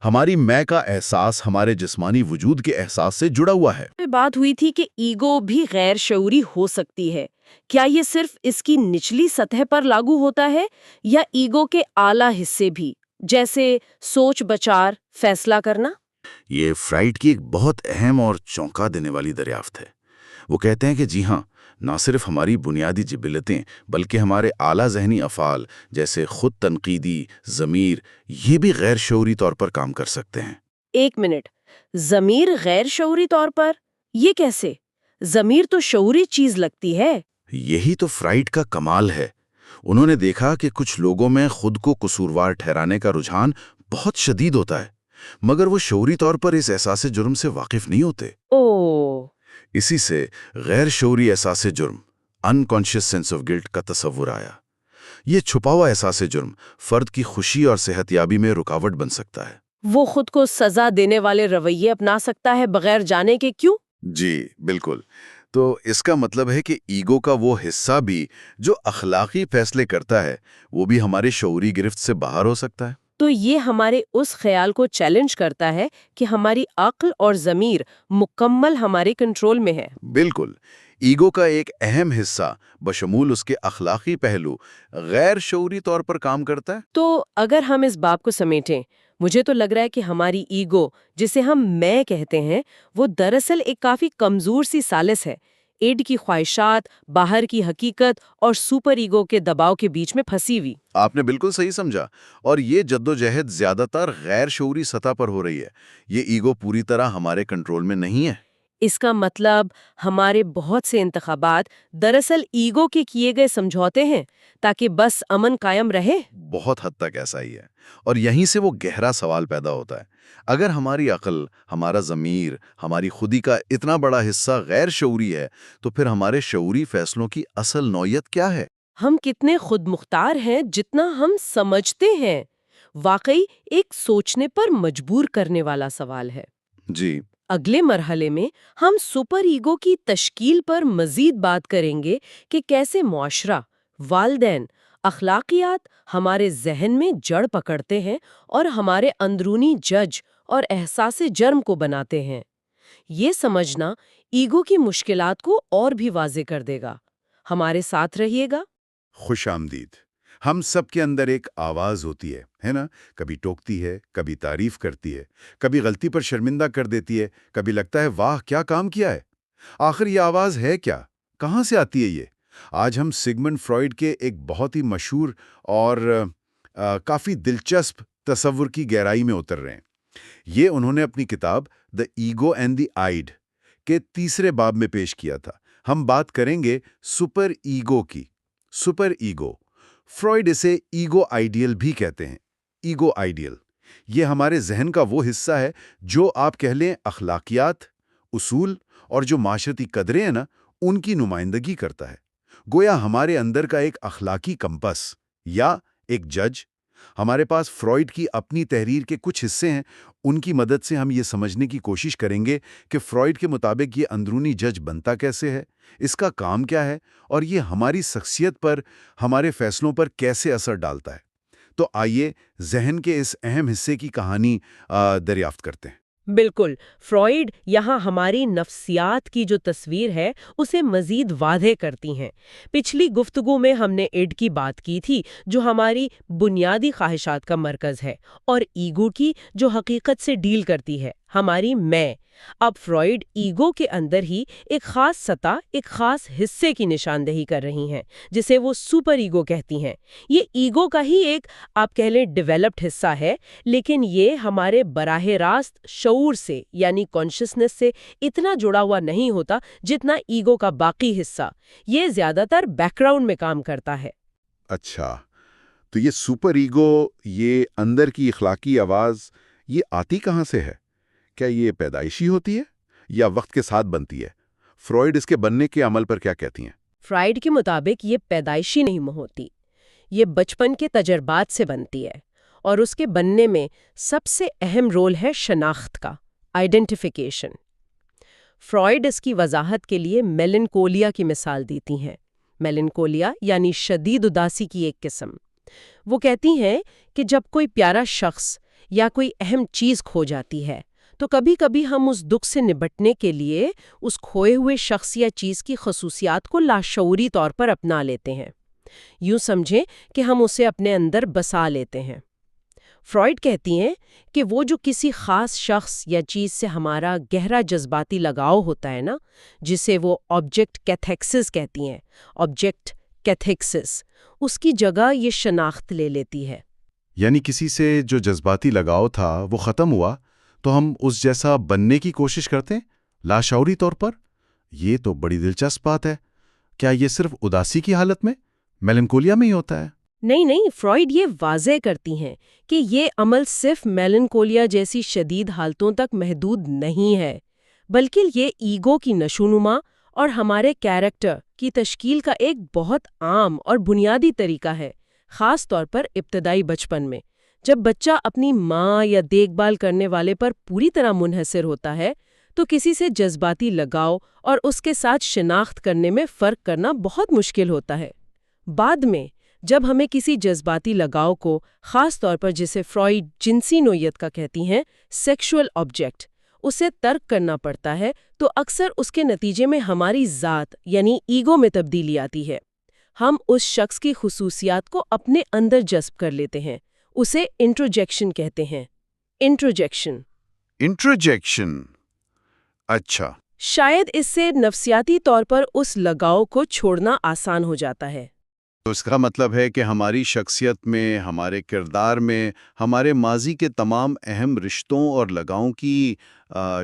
ہماری میں کا احساس ہمارے جسمانی وجود کے احساس سے جڑا ہوا ہے۔ بات ہوئی تھی کہ ایگو بھی غیر شعوری ہو سکتی ہے۔ کیا یہ صرف اس کی نچلی سطح پر لاگو ہوتا ہے یا ایگو کے اعلیٰ حصے بھی، جیسے سوچ بچار، فیصلہ کرنا؟ یہ فرائڈ کی ایک بہت اہم اور چونکا دینے والی دریافت ہے۔ وہ کہتے ہیں کہ جی ہاں، نہ صرف ہماری بنیادی جبلتیں بلکہ ہمارے اعلیٰ ذہنی افعال جیسے خود تنقیدی، ضمیر، یہ بھی غیر شعوری طور پر کام کر سکتے ہیں۔ ایک منٹ، ضمیر غیر شعوری طور پر؟ یہ کیسے؟ ضمیر تو شعوری چیز لگتی ہے۔ یہی تو فرائڈ کا کمال ہے۔ انہوں نے دیکھا کہ کچھ لوگوں میں خود کو قصوروار ٹھہرانے کا رجحان بہت شدید ہوتا ہے، مگر وہ شعوری طور پر اس احساس جرم سے واقف نہیں ہوتے۔ اسی سے غیر شعوری احساس جرم، انکانشیس سینس آف گلٹ کا تصور آیا۔ یہ چھپا ہوا احساس جرم فرد کی خوشی اور صحت یابی میں رکاوٹ بن سکتا ہے۔ وہ خود کو سزا دینے والے رویے اپنا سکتا ہے بغیر جانے کے کیوں؟ جی بالکل۔ تو اس کا مطلب ہے کہ ایگو کا وہ حصہ بھی جو اخلاقی فیصلے کرتا ہے، وہ بھی ہمارے شعوری گرفت سے باہر ہو سکتا ہے۔ تو یہ ہمارے اس خیال کو چیلنج کرتا ہے کہ ہماری عقل اور ضمیر مکمل ہمارے کنٹرول میں ہے۔ بالکل۔ ایگو کا ایک اہم حصہ بشمول اس کے اخلاقی پہلو غیر شعوری طور پر کام کرتا ہے۔ تو اگر ہم اس بات کو سمیٹیں، مجھے تو لگ رہا ہے کہ ہماری ایگو، جسے ہم میں کہتے ہیں، وہ دراصل ایک کافی کمزور سی سالس ہے۔ ایڈ کی خواہشات، باہر کی حقیقت اور سپر ایگو کے دباؤ کے بیچ میں پھنسی ہوئی۔ آپ نے بالکل صحیح سمجھا، اور یہ جدوجہد زیادہ تر غیر شعوری سطح پر ہو رہی ہے۔ یہ ایگو پوری طرح ہمارے کنٹرول میں نہیں ہے۔ اس کا مطلب ہمارے بہت سے انتخابات دراصل ایگو کے کیے گئے سمجھوتے ہیں تاکہ بس امن قائم رہے۔ بہت حد تک ایسا ہی ہے، اور یہیں سے وہ گہرا سوال پیدا ہوتا ہے۔ اگر ہماری عقل، ہمارا ضمیر، ہماری خودی کا اتنا بڑا حصہ غیر شعوری ہے، تو پھر ہمارے شعوری فیصلوں کی اصل نوعیت کیا ہے؟ ہم کتنے خود مختار ہیں جتنا ہم سمجھتے ہیں؟ واقعی ایک سوچنے پر مجبور کرنے والا سوال ہے۔ جی، اگلے مرحلے میں ہم سپر ایگو کی تشکیل پر مزید بات کریں گے کہ کیسے معاشرہ، والدین، اخلاقیات ہمارے ذہن میں جڑ پکڑتے ہیں اور ہمارے اندرونی جج اور احساس جرم کو بناتے ہیں۔ یہ سمجھنا ایگو کی مشکلات کو اور بھی واضح کر دے گا۔ ہمارے ساتھ رہیے گا۔ خوش آمدید۔ ہم سب کے اندر ایک آواز ہوتی ہے نا؟ کبھی ٹوکتی ہے، کبھی تعریف کرتی ہے، کبھی غلطی پر شرمندہ کر دیتی ہے، کبھی لگتا ہے واہ کیا کام کیا ہے۔ آخر یہ آواز ہے کیا؟ کہاں سے آتی ہے یہ؟ آج ہم سگمنڈ فرائڈ کے ایک بہت ہی مشہور اور کافی دلچسپ تصور کی گہرائی میں اتر رہے ہیں۔ یہ انہوں نے اپنی کتاب The Ego and the Id کے تیسرے باب میں پیش کیا تھا۔ ہم بات کریں گے سپر ایگو کی۔ سپر ایگو، فرائڈ اسے ایگو آئیڈیل بھی کہتے ہیں۔ ایگو آئیڈیل یہ ہمارے ذہن کا وہ حصہ ہے جو آپ کہہ لیں اخلاقیات، اصول اور جو معاشرتی قدریں ہیں نا، ان کی نمائندگی کرتا ہے۔ گویا ہمارے اندر کا ایک اخلاقی کمپس یا ایک جج۔ ہمارے پاس فرائڈ کی اپنی تحریر کے کچھ حصے ہیں، ان کی مدد سے ہم یہ سمجھنے کی کوشش کریں گے کہ فرائڈ کے مطابق یہ اندرونی جج بنتا کیسے ہے، اس کا کام کیا ہے، اور یہ ہماری شخصیت پر، ہمارے فیصلوں پر کیسے اثر ڈالتا ہے۔ تو آئیے ذہن کے اس اہم حصے کی کہانی دریافت کرتے ہیں۔ بالکل، فرائیڈ یہاں ہماری نفسیات کی جو تصویر ہے اسے مزید واضح کرتی ہیں۔ پچھلی گفتگو میں ہم نے ایڈ کی بات کی تھی جو ہماری بنیادی خواہشات کا مرکز ہے، اور ایگو کی جو حقیقت سے ڈیل کرتی ہے، ہماری میں۔ اب فرائیڈ ایگو کے اندر ہی ایک خاص سطح، ایک خاص حصے کی نشاندہی کر رہی ہیں جسے وہ سپر ایگو کہتی ہیں۔ یہ ایگو کا ہی ایک آپ کہہ لیں ڈیولپڈ حصہ ہے، لیکن یہ ہمارے براہ راست شعور سے یعنی کانشسنس سے اتنا جڑا ہوا نہیں ہوتا جتنا ایگو کا باقی حصہ۔ یہ زیادہ تر بیک گراؤنڈ میں کام کرتا ہے۔ اچھا، تو یہ سپر ایگو، یہ اندر کی اخلاقی آواز، یہ آتی کہاں سے ہے؟ کیا یہ پیدائشی ہوتی ہے یا وقت کے ساتھ بنتی ہے؟ فرائیڈ اس کے بننے کے عمل پر کیا کہتی ہیں؟ فرائیڈ کے مطابق یہ پیدائشی نہیں ہوتی، یہ بچپن کے تجربات سے بنتی ہے، اور اس کے بننے میں سب سے اہم رول ہے شناخت کا، آئیڈینٹیفیکیشن۔ فرائیڈ اس کی وضاحت کے لیے میلنکولیا کی مثال دیتی ہیں۔ میلنکولیا یعنی شدید اداسی کی ایک قسم۔ وہ کہتی ہیں کہ جب کوئی پیارا شخص یا کوئی اہم چیز کھو جاتی ہے تو کبھی کبھی ہم اس دکھ سے نبٹنے کے لیے اس کھوئے ہوئے شخص یا چیز کی خصوصیات کو لاشعوری طور پر اپنا لیتے ہیں۔ یوں سمجھیں کہ ہم اسے اپنے اندر بسا لیتے ہیں۔ فرائیڈ کہتی ہیں کہ وہ جو کسی خاص شخص یا چیز سے ہمارا گہرا جذباتی لگاؤ ہوتا ہے نا، جسے وہ آبجیکٹ کیتھیکسس کہتی ہیں، آبجیکٹ کیتھیکسس، اس کی جگہ یہ شناخت لے لیتی ہے۔ یعنی کسی سے جو جذباتی لگاؤ تھا وہ ختم ہوا تو ہم اس جیسا بننے کی کوشش کرتے ہیں لاشعوری طور پر۔ یہ تو بڑی دلچسپ بات ہے۔ کیا یہ صرف اداسی کی حالت میں، میلنکولیا میں ہی ہوتا ہے؟ نہیں، فرائیڈ یہ واضح کرتی ہیں کہ یہ عمل صرف میلنکولیا جیسی شدید حالتوں تک محدود نہیں ہے، بلکہ یہ ایگو کی نشوونما اور ہمارے کیریکٹر کی تشکیل کا ایک بہت عام اور بنیادی طریقہ ہے، خاص طور پر ابتدائی بچپن میں۔ جب بچہ اپنی ماں یا دیکھ بھال کرنے والے پر پوری طرح منحصر ہوتا ہے تو کسی سے جذباتی لگاؤ اور اس کے ساتھ شناخت کرنے میں فرق کرنا بہت مشکل ہوتا ہے۔ بعد میں جب ہمیں کسی جذباتی لگاؤ کو، خاص طور پر جسے فرائیڈ جنسی نوعیت کا کہتی ہیں، سیکشول آبجیکٹ، اسے ترک کرنا پڑتا ہے تو اکثر اس کے نتیجے میں ہماری ذات یعنی ایگو میں تبدیلی آتی ہے۔ ہم اس شخص کی خصوصیات کو اپنے اندر جذب کر لیتے ہیں، اسے انٹروجیکشن کہتے ہیں۔ انٹروجیکشن، اچھا۔ شاید اس سے نفسیاتی طور پر اس لگاؤ کو چھوڑنا آسان ہو جاتا ہے۔ تو اس کا مطلب ہے کہ ہماری شخصیت میں، ہمارے کردار میں، ہمارے ماضی کے تمام اہم رشتوں اور لگاؤں کی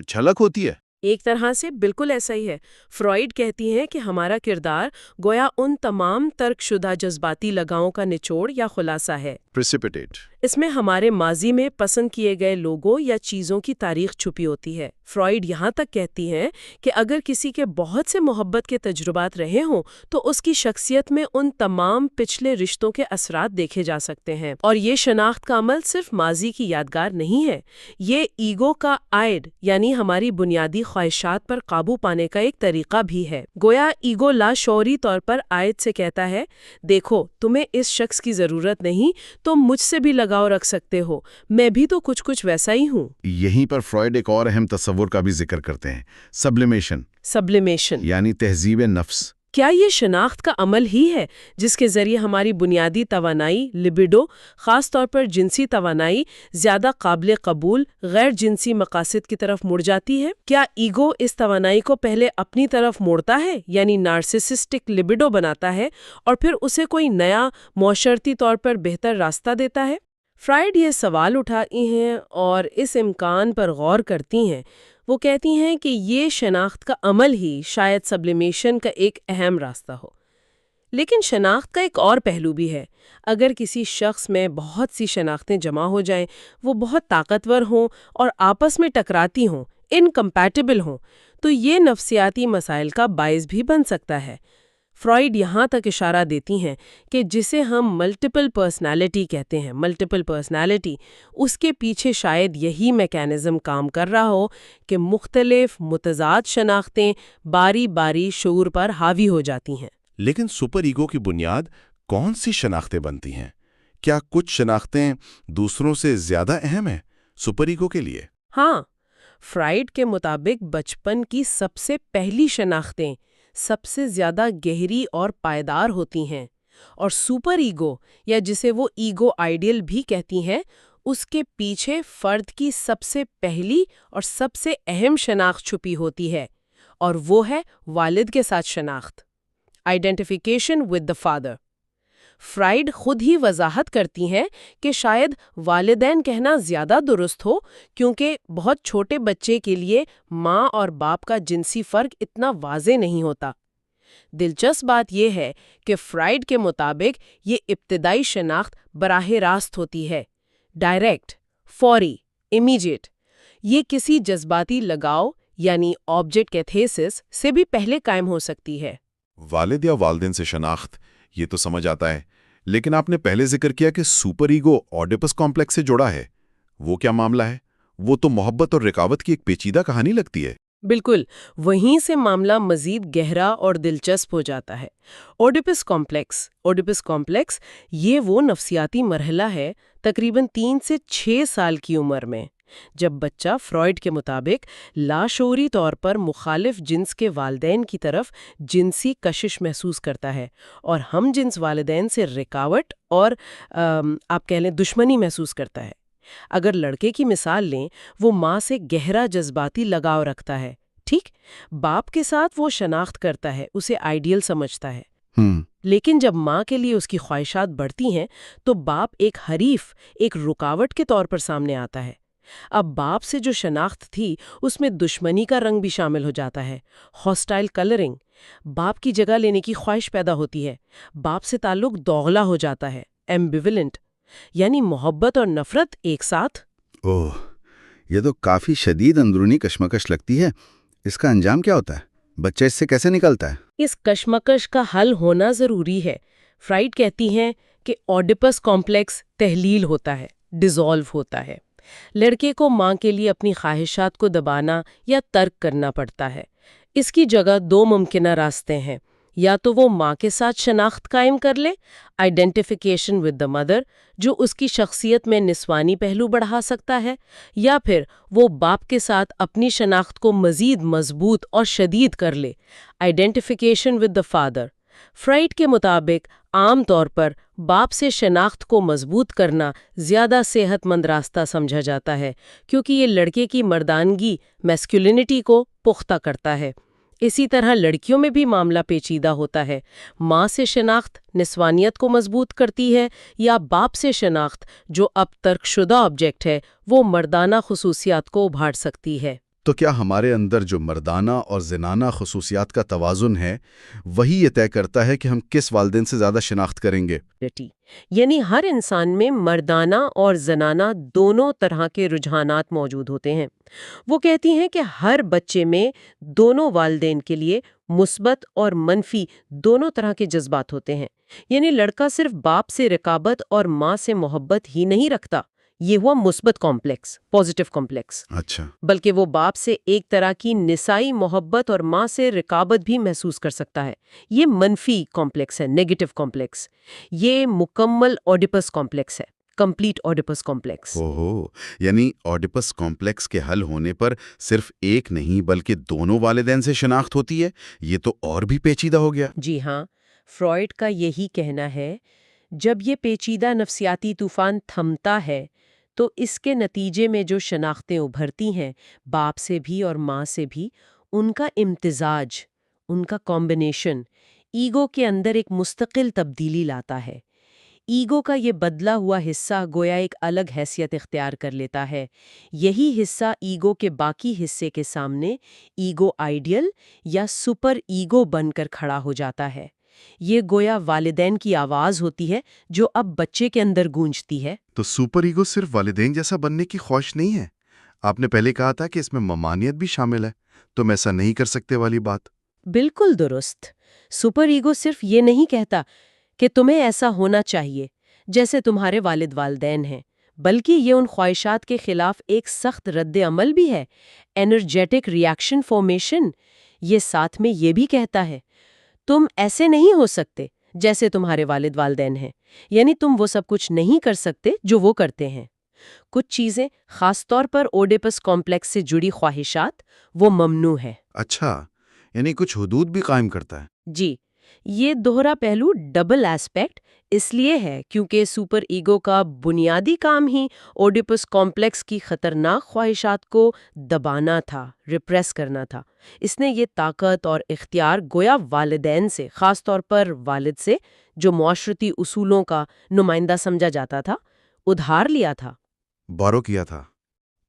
جھلک ہوتی ہے۔ ایک طرح سے بالکل ایسا ہی ہے۔ فرائیڈ کہتی ہیں کہ ہمارا کردار گویا ان تمام ترک شدہ جذباتی لگاؤں کا نچوڑ یا خلاصہ ہے۔ پریسیپیٹیٹ۔ اس میں ہمارے ماضی میں پسند کیے گئے لوگوں یا چیزوں کی تاریخ چھپی ہوتی ہے۔ فرائیڈ یہاں تک کہتی ہیں کہ اگر کسی کے بہت سے محبت کے تجربات رہے ہوں تو اس کی شخصیت میں ان تمام پچھلے رشتوں کے اثرات دیکھے جا سکتے ہیں، اور یہ شناخت کا عمل صرف ماضی کی یادگار نہیں ہے، یہ ایگو کا آئڈ یعنی ہماری بنیادی خواہشات پر قابو پانے کا ایک طریقہ بھی ہے۔ گویا ایگو لاشعوری طور پر آئڈ سے کہتا ہے، دیکھو تمہیں اس شخص کی ضرورت نہیں، تم مجھ سے بھی لگاؤ رکھ سکتے ہو، میں بھی تو کچھ ویسا ہی ہوں۔ یہیں پر فرائیڈ ایک اور اہم تصور کا بھی ذکر کرتے ہیں، سبلیمیشن، یعنی تہذیب نفس۔ کیا یہ شناخت کا عمل ہی ہے جس کے ذریعے ہماری بنیادی توانائی لبیڈو، خاص طور پر جنسی توانائی، زیادہ قابل قبول غیر جنسی مقاصد کی طرف مڑ جاتی ہے؟ کیا ایگو اس توانائی کو پہلے اپنی طرف موڑتا ہے یعنی نارسسسٹک لبیڈو بناتا ہے اور پھر اسے کوئی نیا معاشرتی طور پر بہتر راستہ دیتا ہے؟ فرائیڈ یہ سوال اٹھاتی ہیں اور اس امکان پر غور کرتی ہیں۔ وہ کہتی ہیں کہ یہ شناخت کا عمل ہی شاید سبلیمیشن کا ایک اہم راستہ ہو۔ لیکن شناخت کا ایک اور پہلو بھی ہے۔ اگر کسی شخص میں بہت سی شناختیں جمع ہو جائیں، وہ بہت طاقتور ہوں اور آپس میں ٹکراتی ہوں، انکمپیٹیبل ہوں، تو یہ نفسیاتی مسائل کا باعث بھی بن سکتا ہے۔ فرائیڈ یہاں تک اشارہ دیتی ہیں کہ جسے ہم ملٹیپل پرسنالٹی کہتے ہیں، ملٹیپل پرسنالٹی، اس کے پیچھے شاید یہی میکینزم کام کر رہا ہو کہ مختلف متضاد شناختیں باری باری شعور پر حاوی ہو جاتی ہیں۔ لیکن سپر ایگو کی بنیاد کون سی شناختیں بنتی ہیں؟ کیا کچھ شناختیں دوسروں سے زیادہ اہم ہیں سپر ایگو کے لیے؟ ہاں، فرائڈ کے مطابق بچپن کی سب سے پہلی شناختیں سب سے زیادہ گہری اور پائیدار ہوتی ہیں، اور سپر ایگو یا جسے وہ ایگو آئیڈیل بھی کہتی ہیں، اس کے پیچھے فرد کی سب سے پہلی اور سب سے اہم شناخت چھپی ہوتی ہے، اور وہ ہے والد کے ساتھ شناخت، identification with the father. Fried خود ہی وضاحت کرتی ہیں کہ شاید والدین کہنا زیادہ درست ہو، کیونکہ بہت چھوٹے بچے کے لیے ماں اور باپ کا جنسی فرق اتنا واضح نہیں ہوتا۔ دلچسپ بات یہ ہے کہ فرائڈ کے مطابق یہ ابتدائی شناخت براہ راست ہوتی ہے، ڈائریکٹ، فوری، امیڈیٹ۔ یہ کسی جذباتی لگاؤ یعنی آبجیکٹ کیتھیسس سے بھی پہلے قائم ہو سکتی ہے۔ والد یا والدین سے شناخت، یہ تو سمجھ آتا ہے، لیکن آپ نے پہلے ذکر کیا کہ سپر ایگو اوڈیپس کمپلیکس سے جڑا ہے۔ وہ کیا معاملہ ہے؟ وہ تو محبت اور رقابت کی ایک پیچیدہ کہانی لگتی ہے۔ بالکل، وہیں سے معاملہ مزید گہرا اور دلچسپ ہو جاتا ہے۔ اوڈیپس کمپلیکس یہ وہ نفسیاتی مرحلہ ہے تقریباً 3 سے 6 سال کی عمر میں، جب بچہ فرائڈ کے مطابق لاشعوری طور پر مخالف جنس کے والدین کی طرف جنسی کشش محسوس کرتا ہے اور ہم جنس والدین سے رکاوٹ اور آپ کہہ لیں دشمنی محسوس کرتا ہے۔ اگر لڑکے کی مثال لیں، وہ ماں سے گہرا جذباتی لگاؤ رکھتا ہے، ٹھیک، باپ کے ساتھ وہ شناخت کرتا ہے، اسے آئیڈیل سمجھتا ہے۔ لیکن جب ماں کے لیے اس کی خواہشات بڑھتی ہیں تو باپ ایک حریف، ایک رکاوٹ کے طور پر سامنے آتا ہے۔ اب باپ سے جو شناخت تھی اس میں دشمنی کا رنگ بھی شامل ہو جاتا ہے، ہاسٹائل کلرنگ، باپ کی جگہ لینے کی خواہش پیدا ہوتی ہے، باپ سے تعلق دوغلا ہو جاتا ہے، ایمبیولنٹ، یعنی محبت اور نفرت ایک ساتھ۔ اوہ، یہ تو کافی شدید اندرونی کشمکش لگتی ہے۔ اس کا انجام کیا ہوتا ہے؟ بچہ اس سے کیسے نکلتا ہے؟ اس کشمکش کا حل ہونا ضروری ہے۔ فرائڈ کہتی ہیں کہ اوڈیپس کمپلیکس تحلیل ہوتا ہے، ڈیزالو ہوتا ہے۔ لڑکے کو ماں کے لیے اپنی خواہشات کو دبانا یا ترک کرنا پڑتا ہے۔ اس کی جگہ 2 ممکنہ راستے ہیں، یا تو وہ ماں کے ساتھ شناخت قائم کر لے، آئیڈینٹیفیکیشن ود دا مدر، جو اس کی شخصیت میں نسوانی پہلو بڑھا سکتا ہے، یا پھر وہ باپ کے ساتھ اپنی شناخت کو مزید مضبوط اور شدید کر لے، identification with the father. Fried کے مطابق عام طور پر باپ سے شناخت کو مضبوط کرنا زیادہ صحت مند راستہ سمجھا جاتا ہے، کیونکہ یہ لڑکے کی مردانگی، میسکولینٹی کو پختہ کرتا ہے۔ اسی طرح لڑکیوں میں بھی معاملہ پیچیدہ ہوتا ہے۔ ماں سے شناخت نسوانیت کو مضبوط کرتی ہے، یا باپ سے شناخت جو اب ترک شدہ آبجیکٹ ہے وہ مردانہ خصوصیات کو ابھار سکتی ہے۔ تو کیا ہمارے اندر جو مردانہ اور زنانہ خصوصیات کا توازن ہے وہی یہ طے کرتا ہے کہ ہم کس والدین سے زیادہ شناخت کریں گے؟ یعنی ہر انسان میں مردانہ اور زنانہ دونوں طرح کے رجحانات موجود ہوتے ہیں۔ وہ کہتی ہیں کہ ہر بچے میں دونوں والدین کے لیے مثبت اور منفی دونوں طرح کے جذبات ہوتے ہیں۔ یعنی لڑکا صرف باپ سے رقابت اور ماں سے محبت ہی نہیں رکھتا، یہ ہوا مثبت کمپلیکس، پازیٹیو کمپلیکس، اچھا، بلکہ وہ باپ سے ایک طرح کی نسائی محبت اور ماں سے رقابت بھی محسوس کر سکتا ہے، یہ منفی کمپلیکس ہے، نیگیٹو کمپلیکس۔ یہ مکمل اوڈیپس کمپلیکس ہے، کمپلیٹ اوڈیپس کمپلیکس۔ اوہو، یعنی اوڈیپس کمپلیکس کے حل ہونے پر صرف ایک نہیں بلکہ دونوں والدین سے شناخت ہوتی ہے؟ یہ تو اور بھی پیچیدہ ہو گیا۔ جی ہاں، فرائڈ کا یہی کہنا ہے۔ جب یہ پیچیدہ نفسیاتی طوفان تھمتا ہے تو اس کے نتیجے میں جو شناختیں ابھرتی ہیں، باپ سے بھی اور ماں سے بھی، ان کا امتزاج، ان کا کمبینیشن ایگو کے اندر ایک مستقل تبدیلی لاتا ہے۔ ایگو کا یہ بدلا ہوا حصہ گویا ایک الگ حیثیت اختیار کر لیتا ہے۔ یہی حصہ ایگو کے باقی حصے کے سامنے ایگو آئیڈیل یا سپر ایگو بن کر کھڑا ہو جاتا ہے۔ یہ گویا والدین کی آواز ہوتی ہے جو اب بچے کے اندر گونجتی ہے۔ تو سپر ایگو صرف والدین جیسا بننے کی خواہش نہیں ہے؟ آپ نے پہلے کہا تھا کہ اس میں ممانعت بھی شامل ہے، تم ایسا نہیں کر سکتے والی بات۔ بالکل درست۔ سپر ایگو صرف یہ نہیں کہتا کہ تمہیں ایسا ہونا چاہیے جیسے تمہارے والد والدین ہیں، بلکہ یہ ان خواہشات کے خلاف ایک سخت رد عمل بھی ہے، انرجیٹک ری ایکشن فارمیشن۔ یہ ساتھ میں یہ بھی کہتا ہے تم ایسے نہیں ہو سکتے جیسے تمہارے والد والدین ہیں، یعنی تم وہ سب کچھ نہیں کر سکتے جو وہ کرتے ہیں۔ کچھ چیزیں خاص طور پر اوڈیپس کمپلیکس سے جڑی خواہشات وہ ممنوع ہے۔ اچھا، یعنی کچھ حدود بھی قائم کرتا ہے۔ جی، یہ دوہرا پہلو ڈبل ایسپیکٹ اس لیے ہے کیونکہ سپر ایگو کا بنیادی کام ہی اوڈیپس کمپلیکس کی خطرناک خواہشات کو دبانا تھا، ریپریس کرنا تھا۔ اس نے یہ طاقت اور اختیار گویا والدین سے، خاص طور پر والد سے، جو معاشرتی اصولوں کا نمائندہ سمجھا جاتا تھا، ادھار لیا تھا۔ بورو کیا تھا۔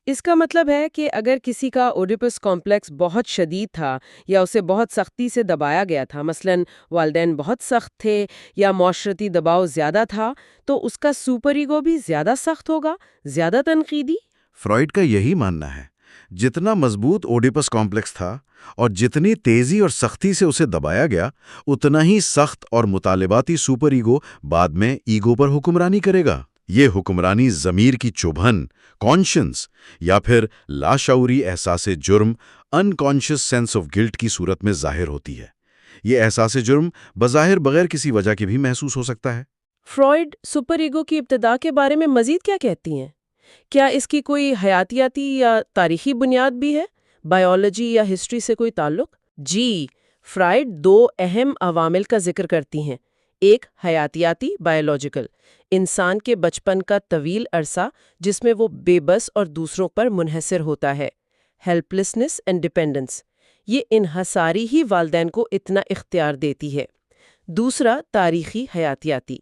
اس کا مطلب ہے کہ اگر کسی کا اوڈیپس کمپلیکس بہت شدید تھا یا اسے بہت سختی سے دبایا گیا تھا، مثلاً والدین بہت سخت تھے یا معاشرتی دباؤ زیادہ تھا، تو اس کا سپر ایگو بھی زیادہ سخت ہوگا، زیادہ تنقیدی۔ فرائیڈ کا یہی ماننا ہے، جتنا مضبوط اوڈیپس کمپلیکس تھا اور جتنی تیزی اور سختی سے اسے دبایا گیا، اتنا ہی سخت اور مطالباتی سپر ایگو بعد میں ایگو پر حکمرانی کرے گا۔ یہ حکمرانی ضمیر کی چبھن، کانشنس، یا پھر لاشعوری احساس جرم، انکانشس سینس آف گلٹ کی صورت میں ظاہر ہوتی ہے۔ یہ احساس جرم بظاہر بغیر کسی وجہ کے بھی محسوس ہو سکتا ہے۔ فرائیڈ سپر ایگو کی ابتدا کے بارے میں مزید کیا کہتی ہیں؟ کیا اس کی کوئی حیاتیاتی یا تاریخی بنیاد بھی ہے؟ بائیولوجی یا ہسٹری سے کوئی تعلق؟ جی، فرائیڈ دو اہم عوامل کا ذکر کرتی ہیں۔ ایک حیاتیاتی، بائیولوجیکل، انسان کے بچپن کا طویل عرصہ جس میں وہ بے بس اور دوسروں پر منحصر ہوتا ہے، ہیلپلیسنس اینڈ ڈیپینڈنس، یہ انحصاری ہی والدین کو اتنا اختیار دیتی ہے۔ دوسرا تاریخی حیاتیاتی،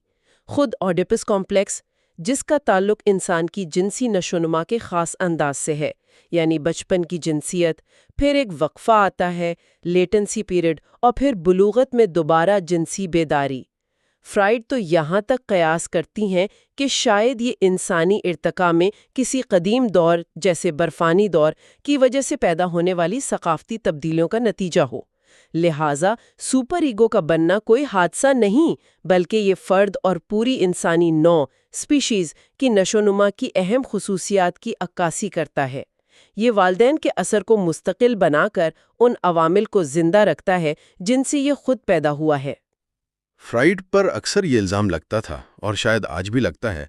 خود اوڈیپس کمپلیکس، جس کا تعلق انسان کی جنسی نشوونما کے خاص انداز سے ہے، یعنی بچپن کی جنسیت، پھر ایک وقفہ آتا ہے، لیٹنسی پیریڈ، اور پھر بلوغت میں دوبارہ جنسی بیداری۔ فرائیڈ تو یہاں تک قیاس کرتی ہیں کہ شاید یہ انسانی ارتقاء میں کسی قدیم دور جیسے برفانی دور کی وجہ سے پیدا ہونے والی ثقافتی تبدیلیوں کا نتیجہ ہو۔ لہٰذا سپر ایگو کا بننا کوئی حادثہ نہیں، بلکہ یہ فرد اور پوری انسانی نوع، اسپیشیز کی نشوونما کی اہم خصوصیات کی عکاسی کرتا ہے۔ یہ والدین کے اثر کو مستقل بنا کر ان عوامل کو زندہ رکھتا ہے جن سے یہ خود پیدا ہوا ہے۔ فرائیڈ پر اکثر یہ الزام لگتا تھا، اور شاید آج بھی لگتا ہے،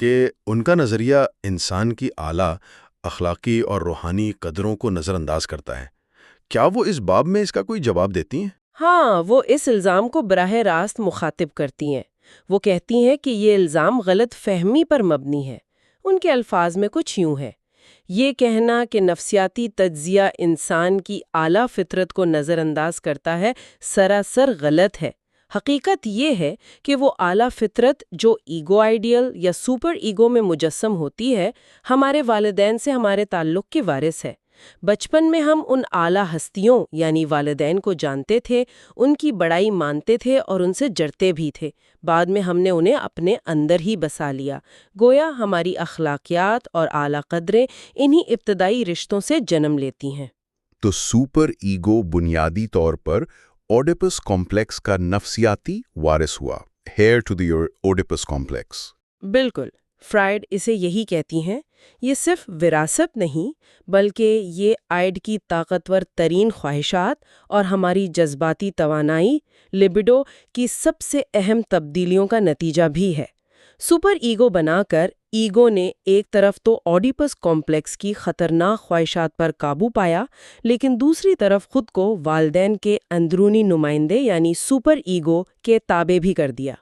کہ ان کا نظریہ انسان کی اعلیٰ اخلاقی اور روحانی قدروں کو نظر انداز کرتا ہے۔ کیا وہ اس باب میں اس کا کوئی جواب دیتی ہیں؟ ہاں، وہ اس الزام کو براہ راست مخاطب کرتی ہیں۔ وہ کہتی ہیں کہ یہ الزام غلط فہمی پر مبنی ہے۔ ان کے الفاظ میں کچھ یوں ہے: یہ کہنا کہ نفسیاتی تجزیہ انسان کی اعلیٰ فطرت کو نظر انداز کرتا ہے سراسر غلط ہے۔ حقیقت یہ ہے کہ وہ اعلیٰ فطرت جو ایگو آئیڈیل یا سپر ایگو میں مجسم ہوتی ہے، ہمارے والدین سے ہمارے تعلق کے وارث ہے۔ بچپن میں ہم ان اعلیٰ ہستیوں یعنی والدین کو جانتے تھے، ان کی بڑائی مانتے تھے اور ان سے جڑتے بھی تھے۔ بعد میں ہم نے انہیں اپنے اندر ہی بسا لیا۔ گویا ہماری اخلاقیات اور اعلیٰ قدریں انہی ابتدائی رشتوں سے جنم لیتی ہیں۔ تو سپر ایگو بنیادی طور پر اوڈیپس کمپلیکس کا نفسیاتی وارث ہوا، ہیئر ٹو دی اوڈیپس کمپلیکس۔ بالکل، فرائیڈ اسے یہی کہتی ہیں۔ یہ صرف وراثت نہیں، بلکہ یہ آئڈ کی طاقتور ترین خواہشات اور ہماری جذباتی توانائی، لیبیڈو، کی سب سے اہم تبدیلیوں کا نتیجہ بھی ہے۔ سپر ایگو بنا کر ایگو نے ایک طرف تو اوڈیپس کمپلیکس کی خطرناک خواہشات پر قابو پایا، لیکن دوسری طرف خود کو والدین کے اندرونی نمائندے یعنی سپر ایگو کے تابع بھی کر دیا۔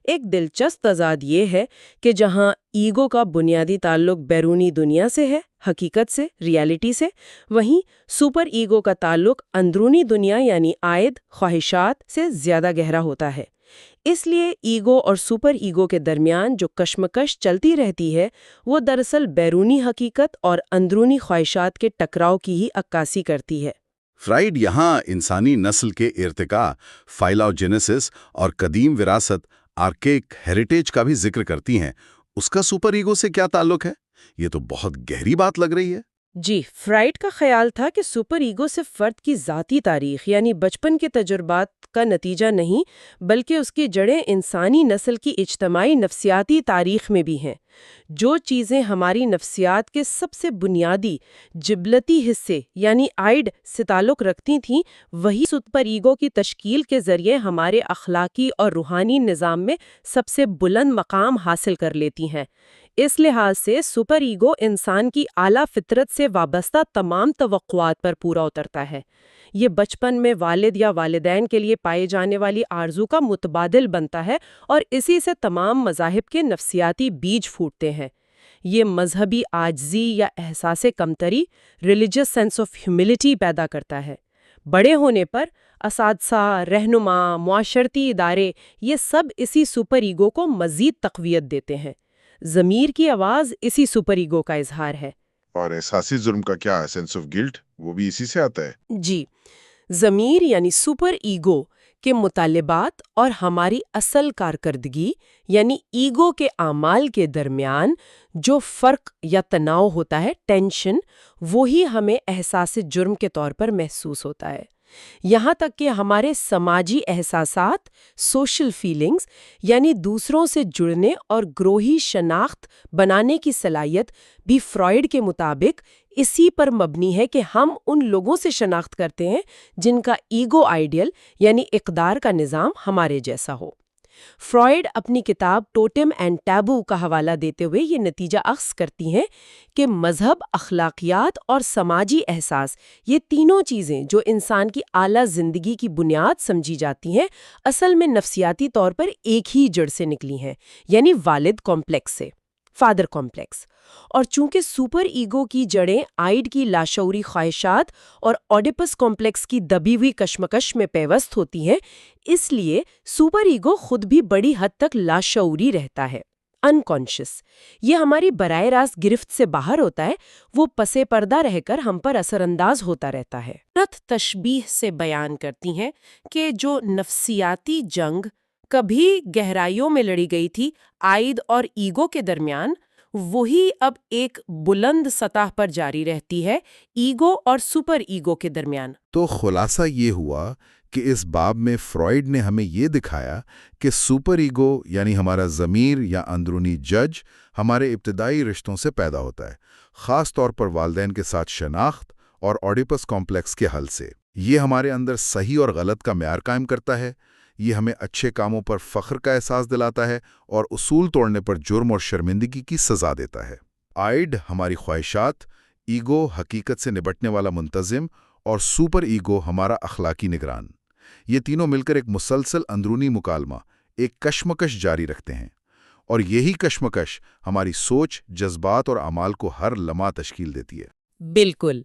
ایک دلچسپ تضاد یہ ہے کہ جہاں ایگو کا بنیادی تعلق بیرونی دنیا سے ہے، حقیقت سے، ریالٹی سے، وہیں سپر ایگو کا تعلق اندرونی دنیا یعنی عائد خواہشات سے زیادہ گہرا ہوتا ہے۔ اس لیے ایگو اور سپر ایگو کے درمیان جو کشمکش چلتی رہتی ہے، وہ دراصل بیرونی حقیقت اور اندرونی خواہشات کے ٹکراؤ کی ہی عکاسی کرتی ہے۔ فرائیڈ یہاں انسانی نسل کے ارتقاء، فائلوجینیسس اور قدیم وراثت، آرکیک ہیریٹیج کا بھی ذکر کرتی ہیں۔ اس کا سپر ایگو سے کیا تعلق ہے؟ یہ تو بہت گہری بات لگ رہی ہے۔ جی، فرائیڈ کا خیال تھا کہ سپر ایگو صرف فرد کی ذاتی تاریخ یعنی بچپن کے تجربات کا نتیجہ نہیں، بلکہ اس کی جڑیں انسانی نسل کی اجتماعی نفسیاتی تاریخ میں بھی ہیں۔ جو چیزیں ہماری نفسیات کے سب سے بنیادی جبلتی حصے یعنی آئیڈ سے تعلق رکھتی تھیں، وہی سپر ایگو کی تشکیل کے ذریعے ہمارے اخلاقی اور روحانی نظام میں سب سے بلند مقام حاصل کر لیتی ہیں۔ اس لحاظ سے سپر ایگو انسان کی اعلیٰ فطرت سے وابستہ تمام توقعات پر پورا اترتا ہے۔ یہ بچپن میں والد یا والدین کے لیے پائے جانے والی آرزو کا متبادل بنتا ہے اور اسی سے تمام مذاہب کے نفسیاتی بیج پھوٹتے ہیں۔ یہ مذہبی عاجزی یا احساس کمتری، ریلیجس سینس آف ہیوملٹی پیدا کرتا ہے۔ بڑے ہونے پر اساتذہ، رہنما، معاشرتی ادارے یہ سب اسی سپر ایگو کو مزید تقویت دیتے ہیں۔ ضمیر کی آواز اسی سپر ایگو کا اظہار ہے۔ اور احساسی جرم کا کیا ہے؟ سینس آف گلٹ، وہ بھی اسی سے آتا ہے؟ جی، ضمیر یعنی سپر ایگو کے مطالبات اور ہماری اصل کارکردگی یعنی ایگو کے اعمال کے درمیان جو فرق یا تناؤ ہوتا ہے، ٹینشن، وہی ہمیں احساس جرم کے طور پر محسوس ہوتا ہے۔ یہاں تک کہ ہمارے سماجی احساسات، سوشل فیلنگز یعنی دوسروں سے جڑنے اور گروہی شناخت بنانے کی صلاحیت بھی فرائیڈ کے مطابق اسی پر مبنی ہے کہ ہم ان لوگوں سے شناخت کرتے ہیں جن کا ایگو آئیڈیل یعنی اقدار کا نظام ہمارے جیسا ہو۔ فرائیڈ اپنی کتاب ٹوٹم اینڈ ٹیبو کا حوالہ دیتے ہوئے یہ نتیجہ اخذ کرتی ہیں کہ مذہب، اخلاقیات اور سماجی احساس، یہ تینوں چیزیں جو انسان کی اعلیٰ زندگی کی بنیاد سمجھی جاتی ہیں، اصل میں نفسیاتی طور پر ایک ہی جڑ سے نکلی ہیں، یعنی والد کمپلیکس سے، فادر کمپلیکس۔ اور چونکہ سپر ایگو کی جڑیں آئیڈ کی لاشعوری خواہشات اور اوڈیپس کمپلیکس کی دبی ہوئی کشمکش میں پیوست ہوتی ہیں، اس لیے سپر ایگو خود بھی بڑی حد تک لاشعوری رہتا ہے، انکانشس۔ یہ ہماری براہ راست گرفت سے باہر ہوتا ہے، وہ پسے پردہ رہ کر ہم پر اثر انداز ہوتا رہتا ہے۔ تشبیہ سے بیان کرتی ہیں کہ جو نفسیاتی جنگ کبھی گہرائیوں میں لڑی گئی تھی آئیڈ اور ایگو کے درمیان، وہی اب ایک بلند سطح پر جاری رہتی ہے ایگو اور سپر ایگو کے درمیان۔ تو خلاصہ یہ ہوا کہ اس باب میں فرائیڈ نے ہمیں یہ دکھایا کہ سپر ایگو یعنی ہمارا ضمیر یا اندرونی جج ہمارے ابتدائی رشتوں سے پیدا ہوتا ہے، خاص طور پر والدین کے ساتھ شناخت اور اوڈیپس کمپلیکس کے حل سے۔ یہ ہمارے اندر صحیح اور غلط کا معیار قائم کرتا ہے، یہ ہمیں اچھے کاموں پر فخر کا احساس دلاتا ہے اور اصول توڑنے پر جرم اور شرمندگی کی سزا دیتا ہے۔ آئیڈ ہماری خواہشات، ایگو حقیقت سے نبٹنے والا منتظم اور سپر ایگو ہمارا اخلاقی نگران۔ یہ تینوں مل کر ایک مسلسل اندرونی مکالمہ، ایک کشمکش جاری رکھتے ہیں، اور یہی کشمکش ہماری سوچ، جذبات اور اعمال کو ہر لمحہ تشکیل دیتی ہے۔ بالکل،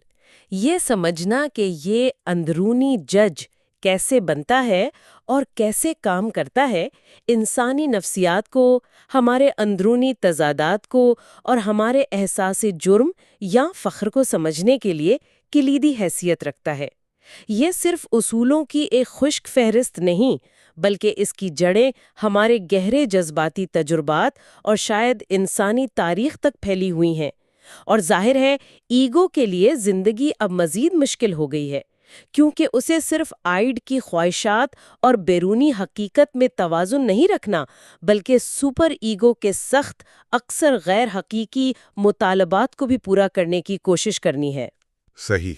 یہ سمجھنا کہ یہ اندرونی جج کیسے بنتا ہے اور کیسے کام کرتا ہے، انسانی نفسیات کو، ہمارے اندرونی تضادات کو اور ہمارے احساس جرم یا فخر کو سمجھنے کے لیے کلیدی حیثیت رکھتا ہے۔ یہ صرف اصولوں کی ایک خشک فہرست نہیں، بلکہ اس کی جڑیں ہمارے گہرے جذباتی تجربات اور شاید انسانی تاریخ تک پھیلی ہوئی ہیں۔ اور ظاہر ہے ایگو کے لیے زندگی اب مزید مشکل ہو گئی ہے، کیونکہ اسے صرف آئیڈ کی خواہشات اور بیرونی حقیقت میں توازن نہیں رکھنا، بلکہ سپر ایگو کے سخت، اکثر غیر حقیقی مطالبات کو بھی پورا کرنے کی کوشش کرنی ہے۔ صحیح۔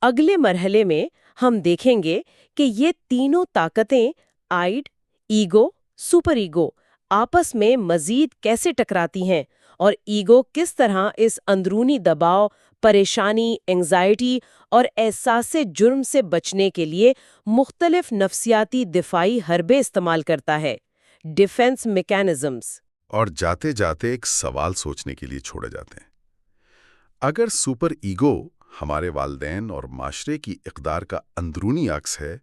اگلے مرحلے میں ہم دیکھیں گے کہ یہ تینوں طاقتیں، آئیڈ، ایگو، سپر ایگو، آپس میں مزید کیسے ٹکراتی ہیں، اور ایگو کس طرح اس اندرونی دباؤ، پریشانی، انگزائٹی اور احساس جرم سے بچنے کے لیے مختلف نفسیاتی دفاعی حربے استعمال کرتا ہے، ڈیفنس میکانزمز۔ اور جاتے جاتے ایک سوال سوچنے کے لیے چھوڑے جاتے ہیں۔ اگر سپر ایگو ہمارے والدین اور معاشرے کی اقدار کا اندرونی عکس ہے،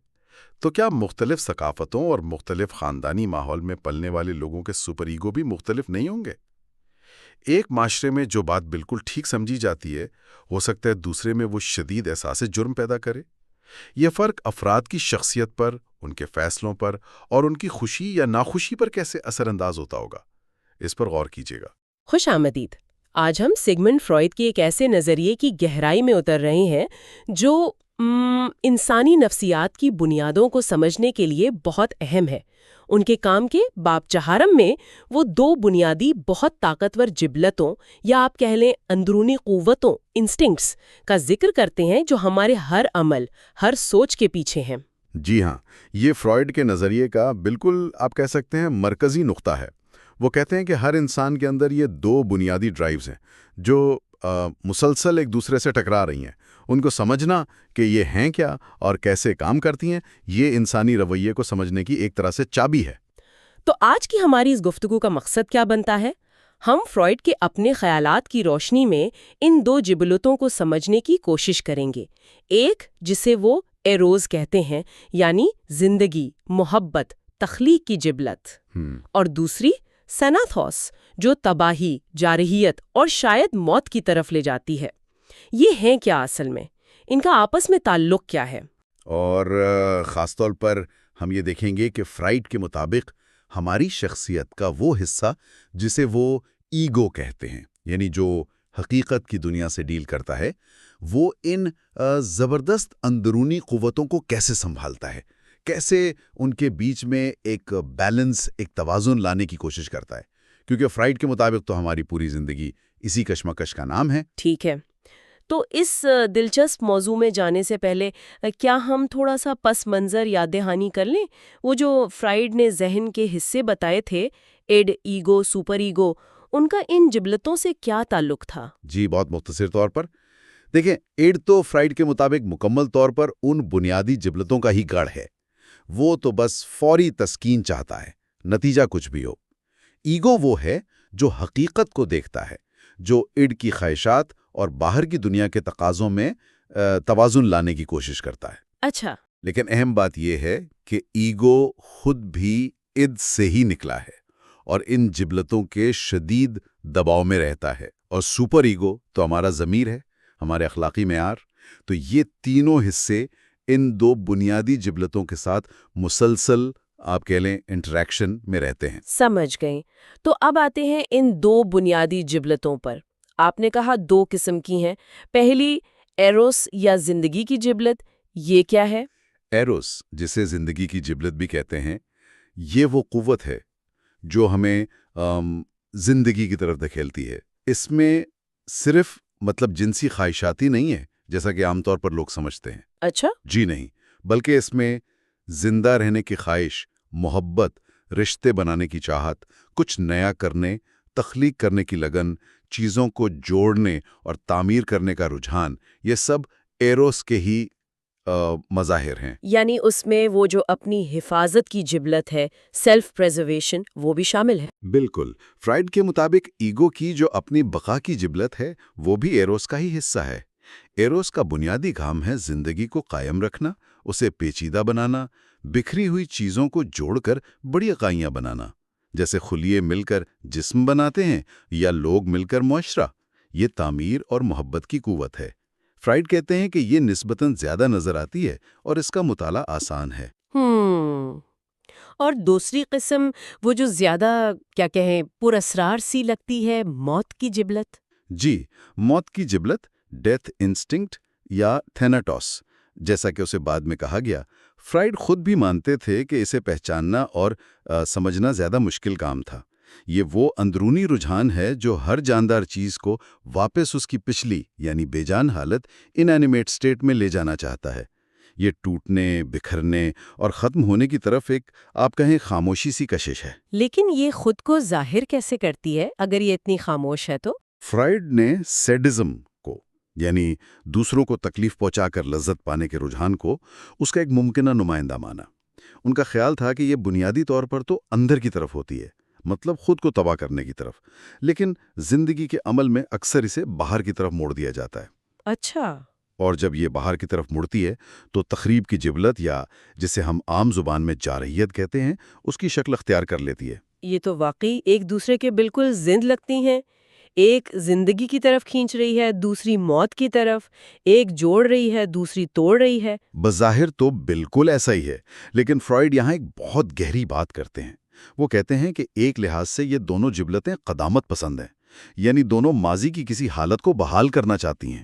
تو کیا مختلف ثقافتوں اور مختلف خاندانی ماحول میں پلنے والے لوگوں کے سپر ایگو بھی مختلف نہیں ہوں گے؟ ایک معاشرے میں جو بات بالکل ٹھیک سمجھی جاتی ہے، ہو سکتا ہے دوسرے میں وہ شدید احساس جرم پیدا کرے۔ یہ فرق افراد کی شخصیت پر، ان کے فیصلوں پر اور ان کی خوشی یا ناخوشی پر کیسے اثر انداز ہوتا ہوگا، اس پر غور کیجیے گا۔ خوش آمدید۔ آج ہم سگمنڈ فرائیڈ کے ایک ایسے نظریے کی گہرائی میں اتر رہے ہیں جو انسانی نفسیات کی بنیادوں کو سمجھنے کے لیے بہت اہم ہے۔ ان کے کام کے باب چہارم میں وہ دو بنیادی بہت طاقتور جبلتوں یا آپ کہہ لیں اندرونی قوتوں انسٹنکٹس کا ذکر کرتے ہیں جو ہمارے ہر عمل، ہر سوچ کے پیچھے ہیں۔ جی ہاں، یہ فرائیڈ کے نظریے کا بالکل آپ کہہ سکتے ہیں مرکزی نقطہ ہے۔ وہ کہتے ہیں کہ ہر انسان کے اندر یہ دو بنیادی ڈرائیوز ہیں جو مسلسل ایک دوسرے سے ٹکرا رہی ہیں۔ ان کو سمجھنا کہ یہ ہیں کیا اور کیسے کام کرتی ہیں، یہ انسانی رویے کو سمجھنے کی ایک طرح سے چابی ہے۔ تو آج کی ہماری اس گفتگو کا مقصد کیا بنتا ہے؟ ہم فرائیڈ کے اپنے خیالات کی روشنی میں ان دو جبلتوں کو سمجھنے کی کوشش کریں گے۔ ایک جسے وہ ایروز کہتے ہیں، یعنی زندگی، محبت، تخلیق کی جبلت، اور دوسری سیناتھوس جو تباہی، جارحیت اور شاید موت کی طرف لے جاتی ہے۔ یہ ہیں کیا اصل میں؟ ان کا آپس میں تعلق کیا ہے؟ اور خاص طور پر ہم یہ دیکھیں گے کہ فرائیڈ کے مطابق ہماری شخصیت کا وہ حصہ جسے وہ ایگو کہتے ہیں، یعنی جو حقیقت کی دنیا سے ڈیل کرتا ہے، وہ ان زبردست اندرونی قوتوں کو کیسے سنبھالتا ہے، کیسے ان کے بیچ میں ایک بیلنس، ایک توازن لانے کی کوشش کرتا ہے، کیونکہ فرائیڈ کے مطابق تو ہماری پوری زندگی اسی کشمکش کا نام ہے۔ ٹھیک ہے، تو اس دلچسپ موضوع میں جانے سے پہلے کیا ہم تھوڑا سا پس منظر یاد دہانی کر لیں؟ وہ جو فرائیڈ نے ذہن کے حصے بتائے تھے، ایڈ، ایگو، سپر ایگو، ان کا ان جبلتوں سے کیا تعلق تھا؟ جی بہت مختصر طور پر دیکھیں، ایڈ تو فرائیڈ کے مطابق مکمل طور پر ان بنیادی جبلتوں کا ہی گڑھ ہے۔ وہ تو بس فوری تسکین چاہتا ہے، نتیجہ کچھ بھی ہو۔ ایگو وہ ہے جو حقیقت کو دیکھتا ہے، جو ایڈ کی خواہشات اور باہر کی دنیا کے تقاضوں میں توازن لانے کی کوشش کرتا ہے۔ اچھا، لیکن اہم بات یہ ہے کہ ایگو خود بھی ایڈ سے ہی نکلا ہے اور ان جبلتوں کے شدید دباؤ میں رہتا ہے، اور سپر ایگو تو ہمارا ضمیر ہے، ہمارے اخلاقی معیار۔ تو یہ تینوں حصے ان دو بنیادی جبلتوں کے ساتھ مسلسل آپ کہہ لیں انٹریکشن میں رہتے ہیں۔ سمجھ گئیں۔ تو اب آتے ہیں ان دو بنیادی جبلتوں پر۔ آپ نے کہا دو قسم کی ہیں۔ پہلی ایروس یا زندگی کی جبلت، یہ کیا ہے؟ ایروس، جسے زندگی کی جبلت بھی کہتے ہیں، یہ وہ قوت ہے جو ہمیں زندگی کی طرف دھکیلتی ہے۔ اس میں صرف جنسی خواہشاتی نہیں ہے جیسا کہ عام طور پر لوگ سمجھتے ہیں۔ اچھا، جی نہیں، بلکہ اس میں زندہ رہنے کی خواہش، محبت، رشتے بنانے کی چاہت، کچھ نیا کرنے، تخلیق کرنے کی لگن، چیزوں کو جوڑنے اور تعمیر کرنے کا رجحان، یہ سب ایروس کے ہی مظاہر ہیں۔ یعنی اس میں وہ جو اپنی حفاظت کی جبلت ہے، سیلف پریزرویشن، وہ بھی شامل ہے۔ بالکل، فرائیڈ کے مطابق ایگو کی جو اپنی بقا کی جبلت ہے، وہ بھی ایروس کا ہی حصہ ہے۔ ایروس کا بنیادی کام ہے زندگی کو قائم رکھنا، اسے پیچیدہ بنانا، بکھری ہوئی چیزوں کو جوڑ کر بڑی اکائیاں بنانا، جیسے خلیے مل کر جسم بناتے ہیں یا لوگ مل کر معاشرہ۔ یہ تعمیر اور محبت کی قوت ہے۔ فرائیڈ کہتے ہیں کہ یہ نسبتاً زیادہ نظر آتی ہے اور اس کا مطالعہ آسان ہے۔ اور دوسری قسم، وہ جو زیادہ کیا کہیں پر اسرار سی لگتی ہے، موت کی جبلت۔ جی، موت کی جبلت، ڈیتھ انسٹنکٹ یا تھیناٹوس جیسا کہ اسے بعد میں کہا گیا، فرائیڈ خود بھی مانتے تھے کہ اسے پہچاننا اور سمجھنا زیادہ مشکل کام تھا۔ یہ وہ اندرونی رجحان ہے جو ہر جاندار چیز کو واپس اس کی پچھلی یعنی بے جان حالت انینیمیٹ سٹیٹ میں لے جانا چاہتا ہے۔ یہ ٹوٹنے، بکھرنے اور ختم ہونے کی طرف ایک آپ کہیں خاموشی سی کشش ہے۔ لیکن یہ خود کو ظاہر کیسے کرتی ہے اگر یہ اتنی خاموش ہے تو؟ فرائیڈ نے سیڈزم کو، یعنی دوسروں کو تکلیف پہنچا کر لذت پانے کے رجحان کو، اس کا ایک ممکنہ نمائندہ مانا۔ ان کا خیال تھا کہ یہ بنیادی طور پر تو اندر کی طرف ہوتی ہے، مطلب خود کو تباہ کرنے کی طرف، لیکن زندگی کے عمل میں اکثر اسے باہر کی طرف موڑ دیا جاتا ہے۔ اچھا، اور جب یہ باہر کی طرف مڑتی ہے تو تخریب کی جبلت، یا جسے ہم عام زبان میں جارحیت کہتے ہیں، اس کی شکل اختیار کر لیتی ہے۔ یہ تو واقعی ایک دوسرے کے بالکل ضد لگتی ہیں۔ ایک زندگی کی طرف کھینچ رہی ہے، دوسری موت کی طرف، ایک جوڑ رہی ہے، دوسری توڑ رہی ہے۔ بظاہر تو بالکل ایسا ہی ہے، لیکن فرائیڈ یہاں ایک بہت گہری بات کرتے ہیں۔ وہ کہتے ہیں کہ ایک لحاظ سے یہ دونوں جبلتیں قدامت پسند ہیں، یعنی دونوں ماضی کی کسی حالت کو بحال کرنا چاہتی ہیں۔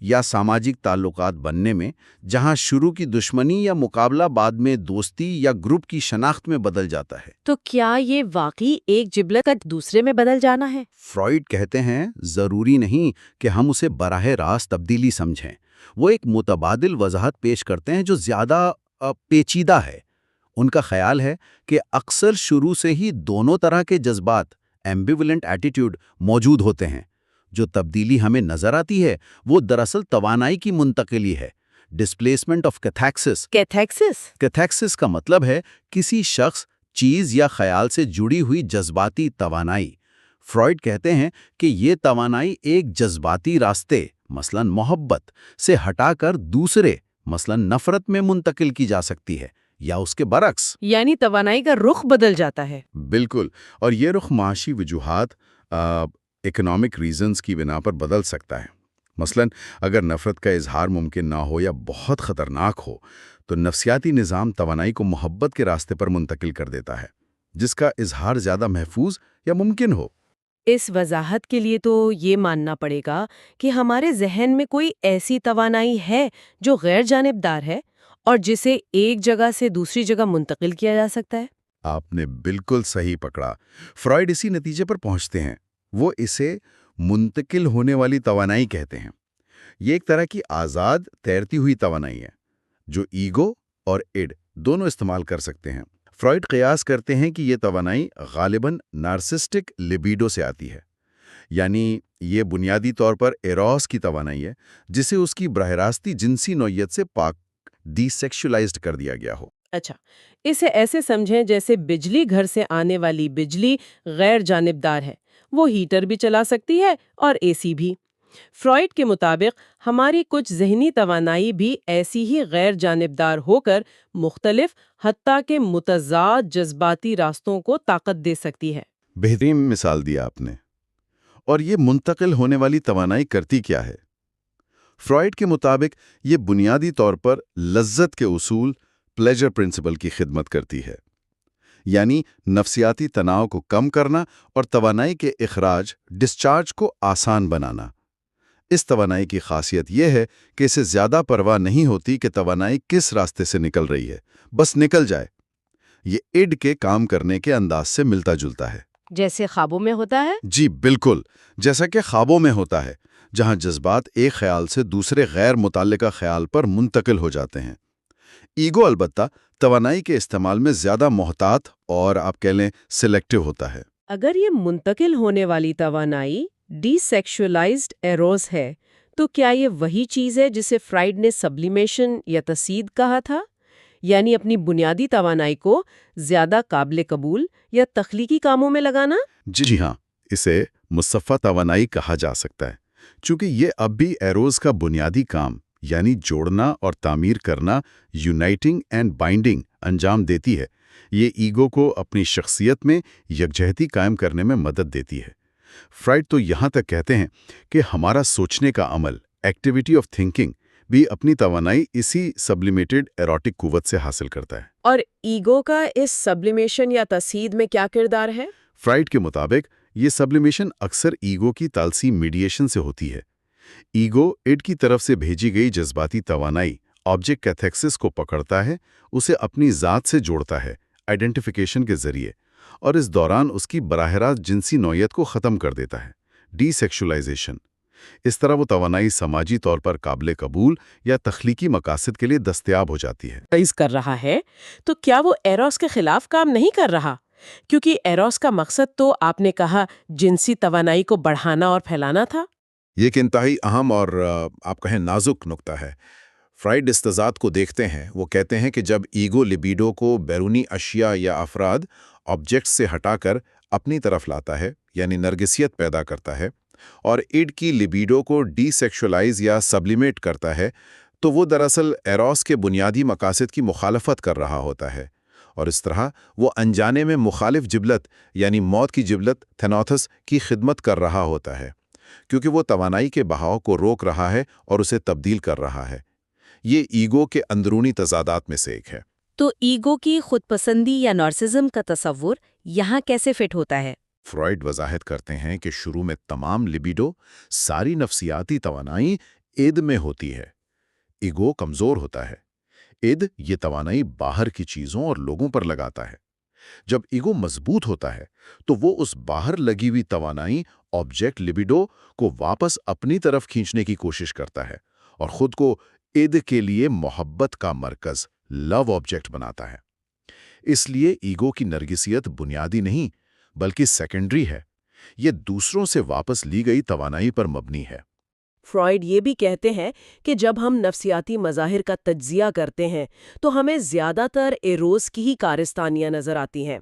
یا ساماجک تعلقات بننے میں، جہاں شروع کی دشمنی یا مقابلہ بعد میں دوستی یا گروپ کی شناخت میں بدل جاتا ہے۔ تو کیا یہ واقعی ایک جبلت کا دوسرے میں بدل جانا ہے؟ فرائڈ کہتے ہیں ضروری نہیں کہ ہم اسے براہ راست تبدیلی سمجھیں۔ وہ ایک متبادل وضاحت پیش کرتے ہیں جو زیادہ پیچیدہ ہے۔ ان کا خیال ہے کہ اکثر شروع سے ہی دونوں طرح کے جذبات، ایمبیولنٹ ایٹیٹیوڈ، موجود ہوتے ہیں۔ جو تبدیلی ہمیں نظر آتی ہے وہ دراصل توانائی کی منتقلی ہے، ڈسپلیسمنٹ آف کیتھیکسس۔ کیتھیکسس کا مطلب ہے کسی شخص، چیز یا خیال سے جڑی ہوئی جذباتی توانائی۔ فرائڈ کہتے ہیں کہ یہ توانائی ایک جذباتی راستے، مثلا محبت، سے ہٹا کر دوسرے، مثلا نفرت میں منتقل کی جا سکتی ہے، یا اس کے برعکس۔ یعنی توانائی کا رخ بدل جاتا ہے۔ بالکل، اور یہ رخ معاشی وجوہات، اکنامک ریزنز کی بنا پر بدل سکتا ہے۔ مثلا اگر نفرت کا اظہار ممکن نہ ہو یا بہت خطرناک ہو تو نفسیاتی نظام توانائی کو محبت کے راستے پر منتقل کر دیتا ہے، جس کا اظہار زیادہ محفوظ یا ممکن ہو۔ اس وضاحت کے لیے تو یہ ماننا پڑے گا کہ ہمارے ذہن میں کوئی ایسی توانائی ہے جو غیر جانبدار ہے اور جسے ایک جگہ سے دوسری جگہ منتقل کیا جا سکتا ہے۔ آپ نے بالکل صحیح پکڑا۔ فرائڈ اسی نتیجے پر پہنچتے ہیں۔ وہ اسے منتقل ہونے والی توانائی کہتے ہیں۔ یہ ایک طرح کی آزاد تیرتی ہوئی توانائی ہے جو ایگو اور ایڈ دونوں استعمال کر سکتے ہیں۔ فرائڈ قیاس کرتے ہیں کہ یہ توانائی غالباً نارسسٹک لیبیڈو سے آتی ہے، یعنی یہ بنیادی طور پر ایروس کی توانائی ہے جسے اس کی براہ راستی جنسی نوعیت سے پاک، ڈی سیکشولائزڈ کر دیا گیا ہو۔ اچھا، اسے ایسے سمجھیں جیسے بجلی گھر سے آنے والی بجلی غیر جانبدار ہے، وہ ہیٹر بھی چلا سکتی ہے اور اے سی بھی۔ فرائڈ کے مطابق ہماری کچھ ذہنی توانائی بھی ایسی ہی غیر جانبدار ہو کر مختلف، حتیٰ کہ متضاد جذباتی راستوں کو طاقت دے سکتی ہے۔ بہترین مثال دیا آپ نے۔ اور یہ منتقل ہونے والی توانائی کرتی کیا ہے؟ فرائڈ کے مطابق یہ بنیادی طور پر لذت کے اصول، پلیجر پرنسپل کی خدمت کرتی ہے، یعنی نفسیاتی تناؤ کو کم کرنا اور توانائی کے اخراج، ڈسچارج کو آسان بنانا۔ اس توانائی کی خاصیت یہ ہے کہ اسے زیادہ پرواہ نہیں ہوتی کہ توانائی کس راستے سے نکل رہی ہے، بس نکل جائے۔ یہ ایڈ کے کام کرنے کے انداز سے ملتا جلتا ہے۔ جیسے خوابوں میں ہوتا ہے؟ جی بالکل، جیسا کہ خوابوں میں ہوتا ہے، جہاں جذبات ایک خیال سے دوسرے غیر متعلقہ خیال پر منتقل ہو جاتے ہیں۔ ایگو البتہ توانائی کے استعمال میں زیادہ محتاط اور آپ کہہ لیں سلیکٹو ہوتا ہے۔ اگر یہ منتقل ہونے والی توانائی ڈی سیکشولائزڈ ایروس ہے تو کیا یہ وہی چیز ہے جسے فرائڈ نے سبلیمیشن یا تصید کہا تھا؟ یعنی اپنی بنیادی توانائی کو زیادہ قابل قبول یا تخلیقی کاموں میں لگانا؟ جی ہاں، اسے مصفہ توانائی کہا جا سکتا ہے، چونکہ یہ اب بھی ایروز کا بنیادی کام، یعنی جوڑنا اور تعمیر کرنا، یونائٹنگ اینڈ بائنڈنگ، انجام دیتی ہے۔ یہ ایگو کو اپنی شخصیت میں یکجہتی قائم کرنے میں مدد دیتی ہے۔ فرائڈ تو یہاں تک کہتے ہیں کہ ہمارا سوچنے کا عمل، ایکٹیویٹی آف تھنکنگ، بھی اپنی توانائی اسی سبلیمیٹڈ ایروٹک قوت سے حاصل کرتا ہے۔ اور ایگو کا اس سبلیمیشن یا تصید میں کیا کردار ہے؟ فرائڈ کے مطابق یہ سبلیمیشن اکثر ایگو کی تالسی میڈیشن سے ہوتی ہے۔ ایگو ایڈ کی طرف سے بھیجی گئی جذباتی توانائی آبجیکٹ کیتھیکسس کو پکڑتا ہے، اسے اپنی ذات سے جوڑتا ہے آئیڈینٹیفیکیشن کے ذریعے، اور اس دوران اس کی براہ راست جنسی نوعیت کو ختم کر دیتا ہے، ڈی سیکشولائزیشن۔ اس طرح وہ توانائی سماجی طور پر قابل قبول یا تخلیقی مقاصد کے لیے دستیاب ہو جاتی ہے۔ کر رہا ہے تو کیا وہ ایروس کے خلاف کام نہیں کر رہا؟ کیونکہ ایروس کا مقصد تو آپ نے کہا جنسی توانائی کو بڑھانا اور پھیلانا تھا۔ یہ ایک انتہائی اہم اور آپ کہیں نازک نقطہ ہے۔ فرائڈ اس تضاد کو دیکھتے ہیں۔ وہ کہتے ہیں کہ جب ایگو لیبیڈو کو بیرونی اشیاء یا افراد، آبجیکٹس سے ہٹا کر اپنی طرف لاتا ہے، یعنی نرگسیت پیدا کرتا ہے، اور ایڈ کی لیبیڈو کو ڈی سیکشولائز یا سبلیمیٹ کرتا ہے، تو وہ دراصل ایروس کے بنیادی مقاصد کی مخالفت کر رہا ہوتا ہے، اور اس طرح وہ انجانے میں مخالف جبلت یعنی موت کی جبلت تھینوتھس کی خدمت کر رہا ہوتا ہے، کیونکہ وہ توانائی کے بہاؤ کو روک رہا ہے اور اسے تبدیل کر رہا ہے۔ یہ ایگو کے اندرونی تضادات میں سے ایک ہے۔ تو ایگو کی خود پسندی یا نارسزم کا تصور یہاں کیسے فٹ ہوتا ہے؟ فرائڈ وضاحت کرتے ہیں کہ شروع میں تمام لیبیڈو، ساری نفسیاتی توانائی id میں ہوتی ہے۔ ایگو کمزور ہوتا ہے۔ id یہ توانائی باہر کی چیزوں اور لوگوں پر لگاتا ہے۔ جب ایگو مضبوط ہوتا ہے تو وہ اس باہر لگی ہوئی توانائی آبجیکٹ لبیڈو کو واپس اپنی طرف کھینچنے کی کوشش کرتا ہے اور خود کو id کے لیے محبت کا مرکز لو آبجیکٹ بناتا ہے۔ اس لیے ایگو کی نرگسیت بنیادی نہیں بلکہ سیکنڈری ہے۔ یہ دوسروں سے واپس لی گئی توانائی پر مبنی ہے۔ فرائیڈ یہ بھی کہتے ہیں کہ جب ہم نفسیاتی مظاہر کا تجزیہ کرتے ہیں تو ہمیں زیادہ تر ایروس کی ہی کارستانیاں نظر آتی ہیں۔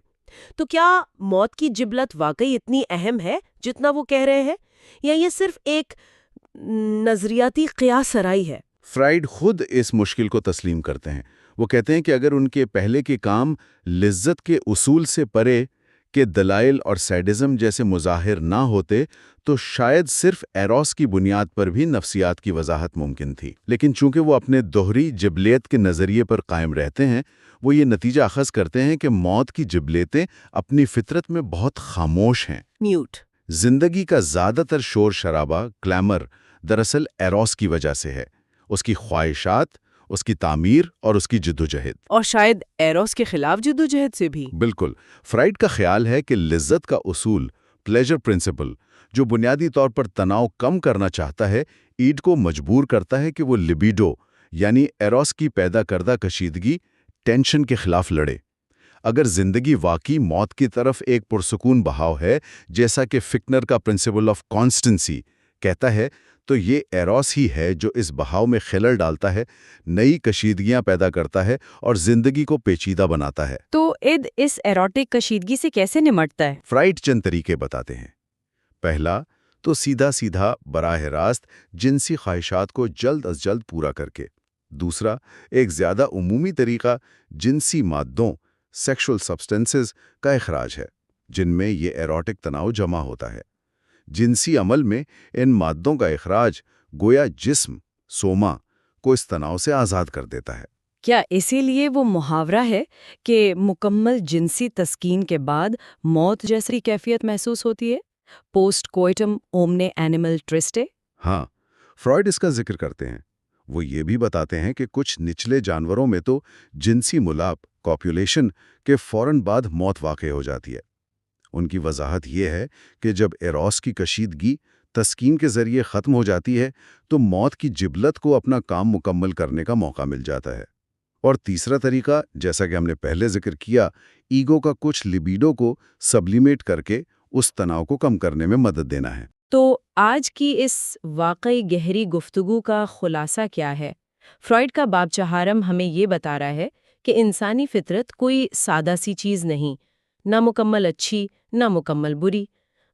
تو کیا موت کی جبلت واقعی اتنی اہم ہے جتنا وہ کہہ رہے ہیں، یا یہ صرف ایک نظریاتی قیاس آرائی ہے؟ فرائیڈ خود اس مشکل کو تسلیم کرتے ہیں۔ وہ کہتے ہیں کہ اگر ان کے پہلے کے کام لذت کے اصول سے پرے کہ دلائل اور سیڈزم جیسے مظاہر نہ ہوتے تو شاید صرف ایروس کی بنیاد پر بھی نفسیات کی وضاحت ممکن تھی۔ لیکن چونکہ وہ اپنے دوہری جبلیت کے نظریے پر قائم رہتے ہیں، وہ یہ نتیجہ اخذ کرتے ہیں کہ موت کی جبلیتیں اپنی فطرت میں بہت خاموش ہیں۔ میوٹ۔ زندگی کا زیادہ تر شور شرابہ، گلیمر، دراصل ایروس کی وجہ سے ہے، اس کی خواہشات، اس کی تعمیر اور اس کی جدوجہد۔ اور شاید ایروس کے خلاف جدوجہد سے بھی۔ بالکل۔ فرائیڈ کا خیال ہے کہ لذت کا اصول، پلیجر پرنسپل، جو بنیادی طور پر تناؤ کم کرنا چاہتا ہے، ایڈ کو مجبور کرتا ہے کہ وہ لبیڈو یعنی ایروس کی پیدا کردہ کشیدگی، ٹینشن کے خلاف لڑے۔ اگر زندگی واقعی موت کی طرف ایک پرسکون بہاؤ ہے، جیسا کہ فکنر کا پرنسپل آف کانسٹنسی کہتا ہے، تو یہ ایروس ہی ہے جو اس بہاؤ میں خلل ڈالتا ہے، نئی کشیدگیاں پیدا کرتا ہے اور زندگی کو پیچیدہ بناتا ہے۔ تو اد اس ایروٹک کشیدگی سے کیسے نمٹتا ہے؟ فرائیڈ چند طریقے بتاتے ہیں۔ پہلا تو سیدھا براہ راست جنسی خواہشات کو جلد از جلد پورا کر کے۔ دوسرا، ایک زیادہ عمومی طریقہ جنسی مادوں، سیکشل سبسٹنسز کا اخراج ہے، جن میں یہ ایروٹک تناؤ جمع ہوتا ہے۔ جنسی عمل میں ان مادوں کا اخراج گویا جسم، سوما، کو اس تناؤ سے آزاد کر دیتا ہے۔ کیا اسی لیے وہ محاورہ ہے کہ مکمل جنسی تسکین کے بعد موت جیسی کیفیت محسوس ہوتی ہے؟ پوسٹ کوئٹم اومنے اینیمل ٹرسٹے؟ ہاں، فرائیڈ اس کا ذکر کرتے ہیں۔ وہ یہ بھی بتاتے ہیں کہ کچھ نچلے جانوروں میں تو جنسی ملاپ، کاپیولیشن کے فوراً بعد موت واقع ہو جاتی ہے۔ ان کی وضاحت یہ ہے کہ جب ایروس کی کشیدگی تسکین کے ذریعے ختم ہو جاتی ہے تو موت کی جبلت کو اپنا کام مکمل کرنے کا موقع مل جاتا ہے۔ اور تیسرا طریقہ، جیسا کہ ہم نے پہلے ذکر کیا، ایگو کا کچھ لبیڈو کو سبلیمیٹ کر کے اس تناؤ کو کم کرنے میں مدد دینا ہے۔ تو آج کی اس واقعی گہری گفتگو کا خلاصہ کیا ہے؟ فرائیڈ کا باب چہارم ہمیں یہ بتا رہا ہے کہ انسانی فطرت کوئی سادہ سی چیز نہیں، نہ مکمل اچھی نہ مکمل بری،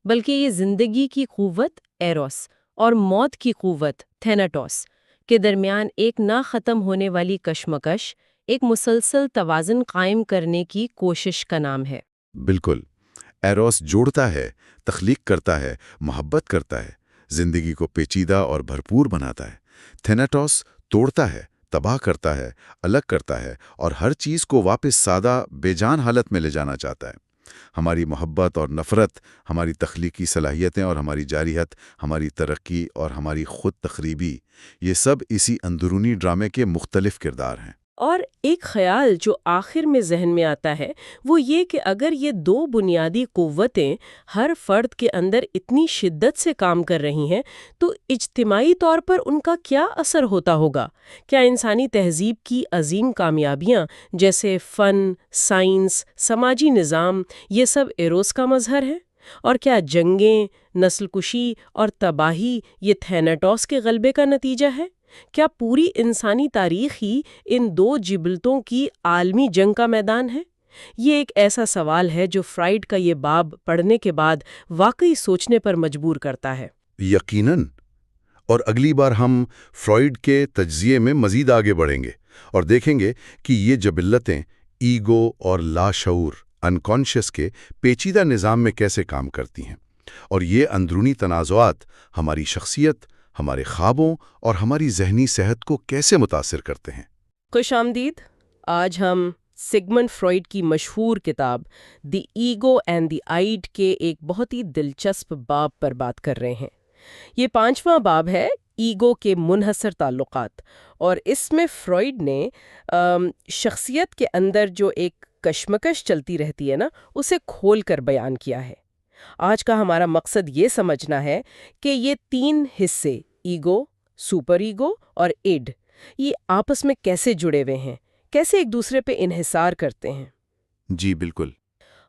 بلکہ یہ زندگی کی قوت ایروس اور موت کی قوت تھیناٹوس کے درمیان ایک نہ ختم ہونے والی کشمکش، ایک مسلسل توازن قائم کرنے کی کوشش کا نام ہے۔ بالکل۔ ایروس جوڑتا ہے، تخلیق کرتا ہے، محبت کرتا ہے، زندگی کو پیچیدہ اور بھرپور بناتا ہے۔ تھیناٹوس توڑتا ہے، تباہ کرتا ہے، الگ کرتا ہے اور ہر چیز کو واپس سادہ، بے جان حالت میں لے جانا چاہتا ہے۔ ہماری محبت اور نفرت، ہماری تخلیقی صلاحیتیں اور ہماری جارحیت، ہماری ترقی اور ہماری خود تخریبی، یہ سب اسی اندرونی ڈرامے کے مختلف کردار ہیں۔ اور ایک خیال جو آخر میں ذہن میں آتا ہے وہ یہ کہ اگر یہ دو بنیادی قوتیں ہر فرد کے اندر اتنی شدت سے کام کر رہی ہیں تو اجتماعی طور پر ان کا کیا اثر ہوتا ہوگا؟ کیا انسانی تہذیب کی عظیم کامیابیاں جیسے فن، سائنس، سماجی نظام، یہ سب ایروس کا مظہر ہے؟ اور کیا جنگیں، نسل کشی اور تباہی یہ تھیناٹوس کے غلبے کا نتیجہ ہے؟ کیا پوری انسانی تاریخ ہی ان دو جبلتوں کی عالمی جنگ کا میدان ہے؟ یہ ایک ایسا سوال ہے جو فرائیڈ کا یہ باب پڑھنے کے بعد واقعی سوچنے پر مجبور کرتا ہے۔ یقیناً۔ اور اگلی بار ہم فرائیڈ کے تجزیے میں مزید آگے بڑھیں گے اور دیکھیں گے کہ یہ جبلتیں ایگو اور لاشعور، انکانشیس کے پیچیدہ نظام میں کیسے کام کرتی ہیں، اور یہ اندرونی تنازعات ہماری شخصیت، ہمارے خوابوں اور ہماری ذہنی صحت کو کیسے متاثر کرتے ہیں۔ خوش آمدید۔ آج ہم سگمنڈ فرائیڈ کی مشہور کتاب The Ego and the Id کے ایک بہت ہی دلچسپ باب پر بات کر رہے ہیں۔ یہ 5واں باب ہے، ایگو کے منحصر تعلقات، اور اس میں فروئڈ نے شخصیت کے اندر جو ایک کشمکش چلتی رہتی ہے نا، اسے کھول کر بیان کیا ہے۔ آج کا ہمارا مقصد یہ سمجھنا ہے کہ یہ تین حصے، ایگو، سپر ایگو اور ایڈ، یہ آپس میں کیسے جڑے ہوئے ہیں، کیسے ایک دوسرے پہ انحصار کرتے ہیں۔ جی بالکل۔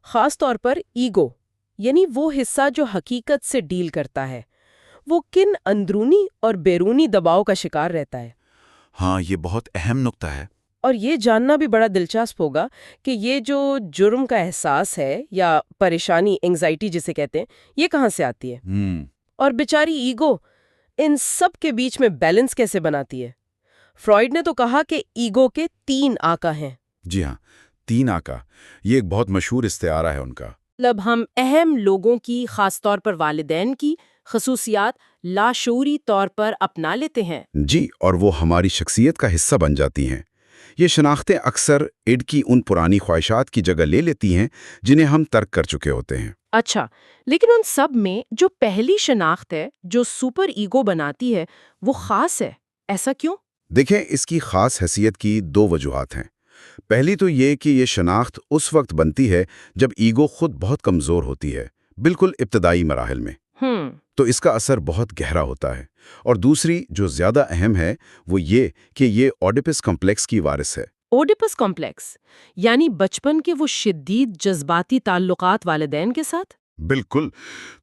خاص طور پر ایگو، یعنی وہ حصہ جو حقیقت سے ڈیل کرتا ہے، وہ کن اندرونی اور بیرونی دباؤ کا شکار رہتا ہے۔ ہاں، یہ بہت اہم نقطہ ہے۔ اور یہ جاننا بھی بڑا دلچسپ ہوگا کہ یہ جو جرم کا احساس ہے یا پریشانی، انگزائٹی جسے کہتے ہیں، یہ کہاں سے آتی ہے، اور بیچاری ایگو ان سب کے بیچ میں بیلنس کیسے بناتی ہے۔ فروئڈ نے تو کہا کہ ایگو کے 3 آقا ہیں۔ جی ہاں، 3 آقا، یہ ایک بہت مشہور استعارہ ہے ان کا۔ مطلب ہم اہم لوگوں کی، خاص طور پر والدین کی خصوصیات لاشعوری طور پر اپنا لیتے ہیں۔ جی، اور وہ ہماری شخصیت کا حصہ بن جاتی ہیں۔ یہ شناختیں اکثر ایڈ کی ان پرانی خواہشات کی جگہ لے لیتی ہیں جنہیں ہم ترک کر چکے ہوتے ہیں۔ اچھا، لیکن ان سب میں جو پہلی شناخت ہے جو سپر ایگو بناتی ہے وہ خاص ہے، ایسا کیوں؟ دیکھیں، اس کی خاص حیثیت کی 2 وجوہات ہیں۔ پہلی تو یہ کہ یہ شناخت اس وقت بنتی ہے جب ایگو خود بہت کمزور ہوتی ہے، بالکل ابتدائی مراحل میں، تو اس کا اثر بہت گہرا ہوتا ہے۔ اور دوسری جو زیادہ اہم ہے وہ یہ کہ یہ اوڈیپس کمپلیکس کی وارث ہے۔ اوڈیپس کمپلیکس یعنی بچپن کے وہ شدید جذباتی تعلقات والدین کے ساتھ؟ بالکل،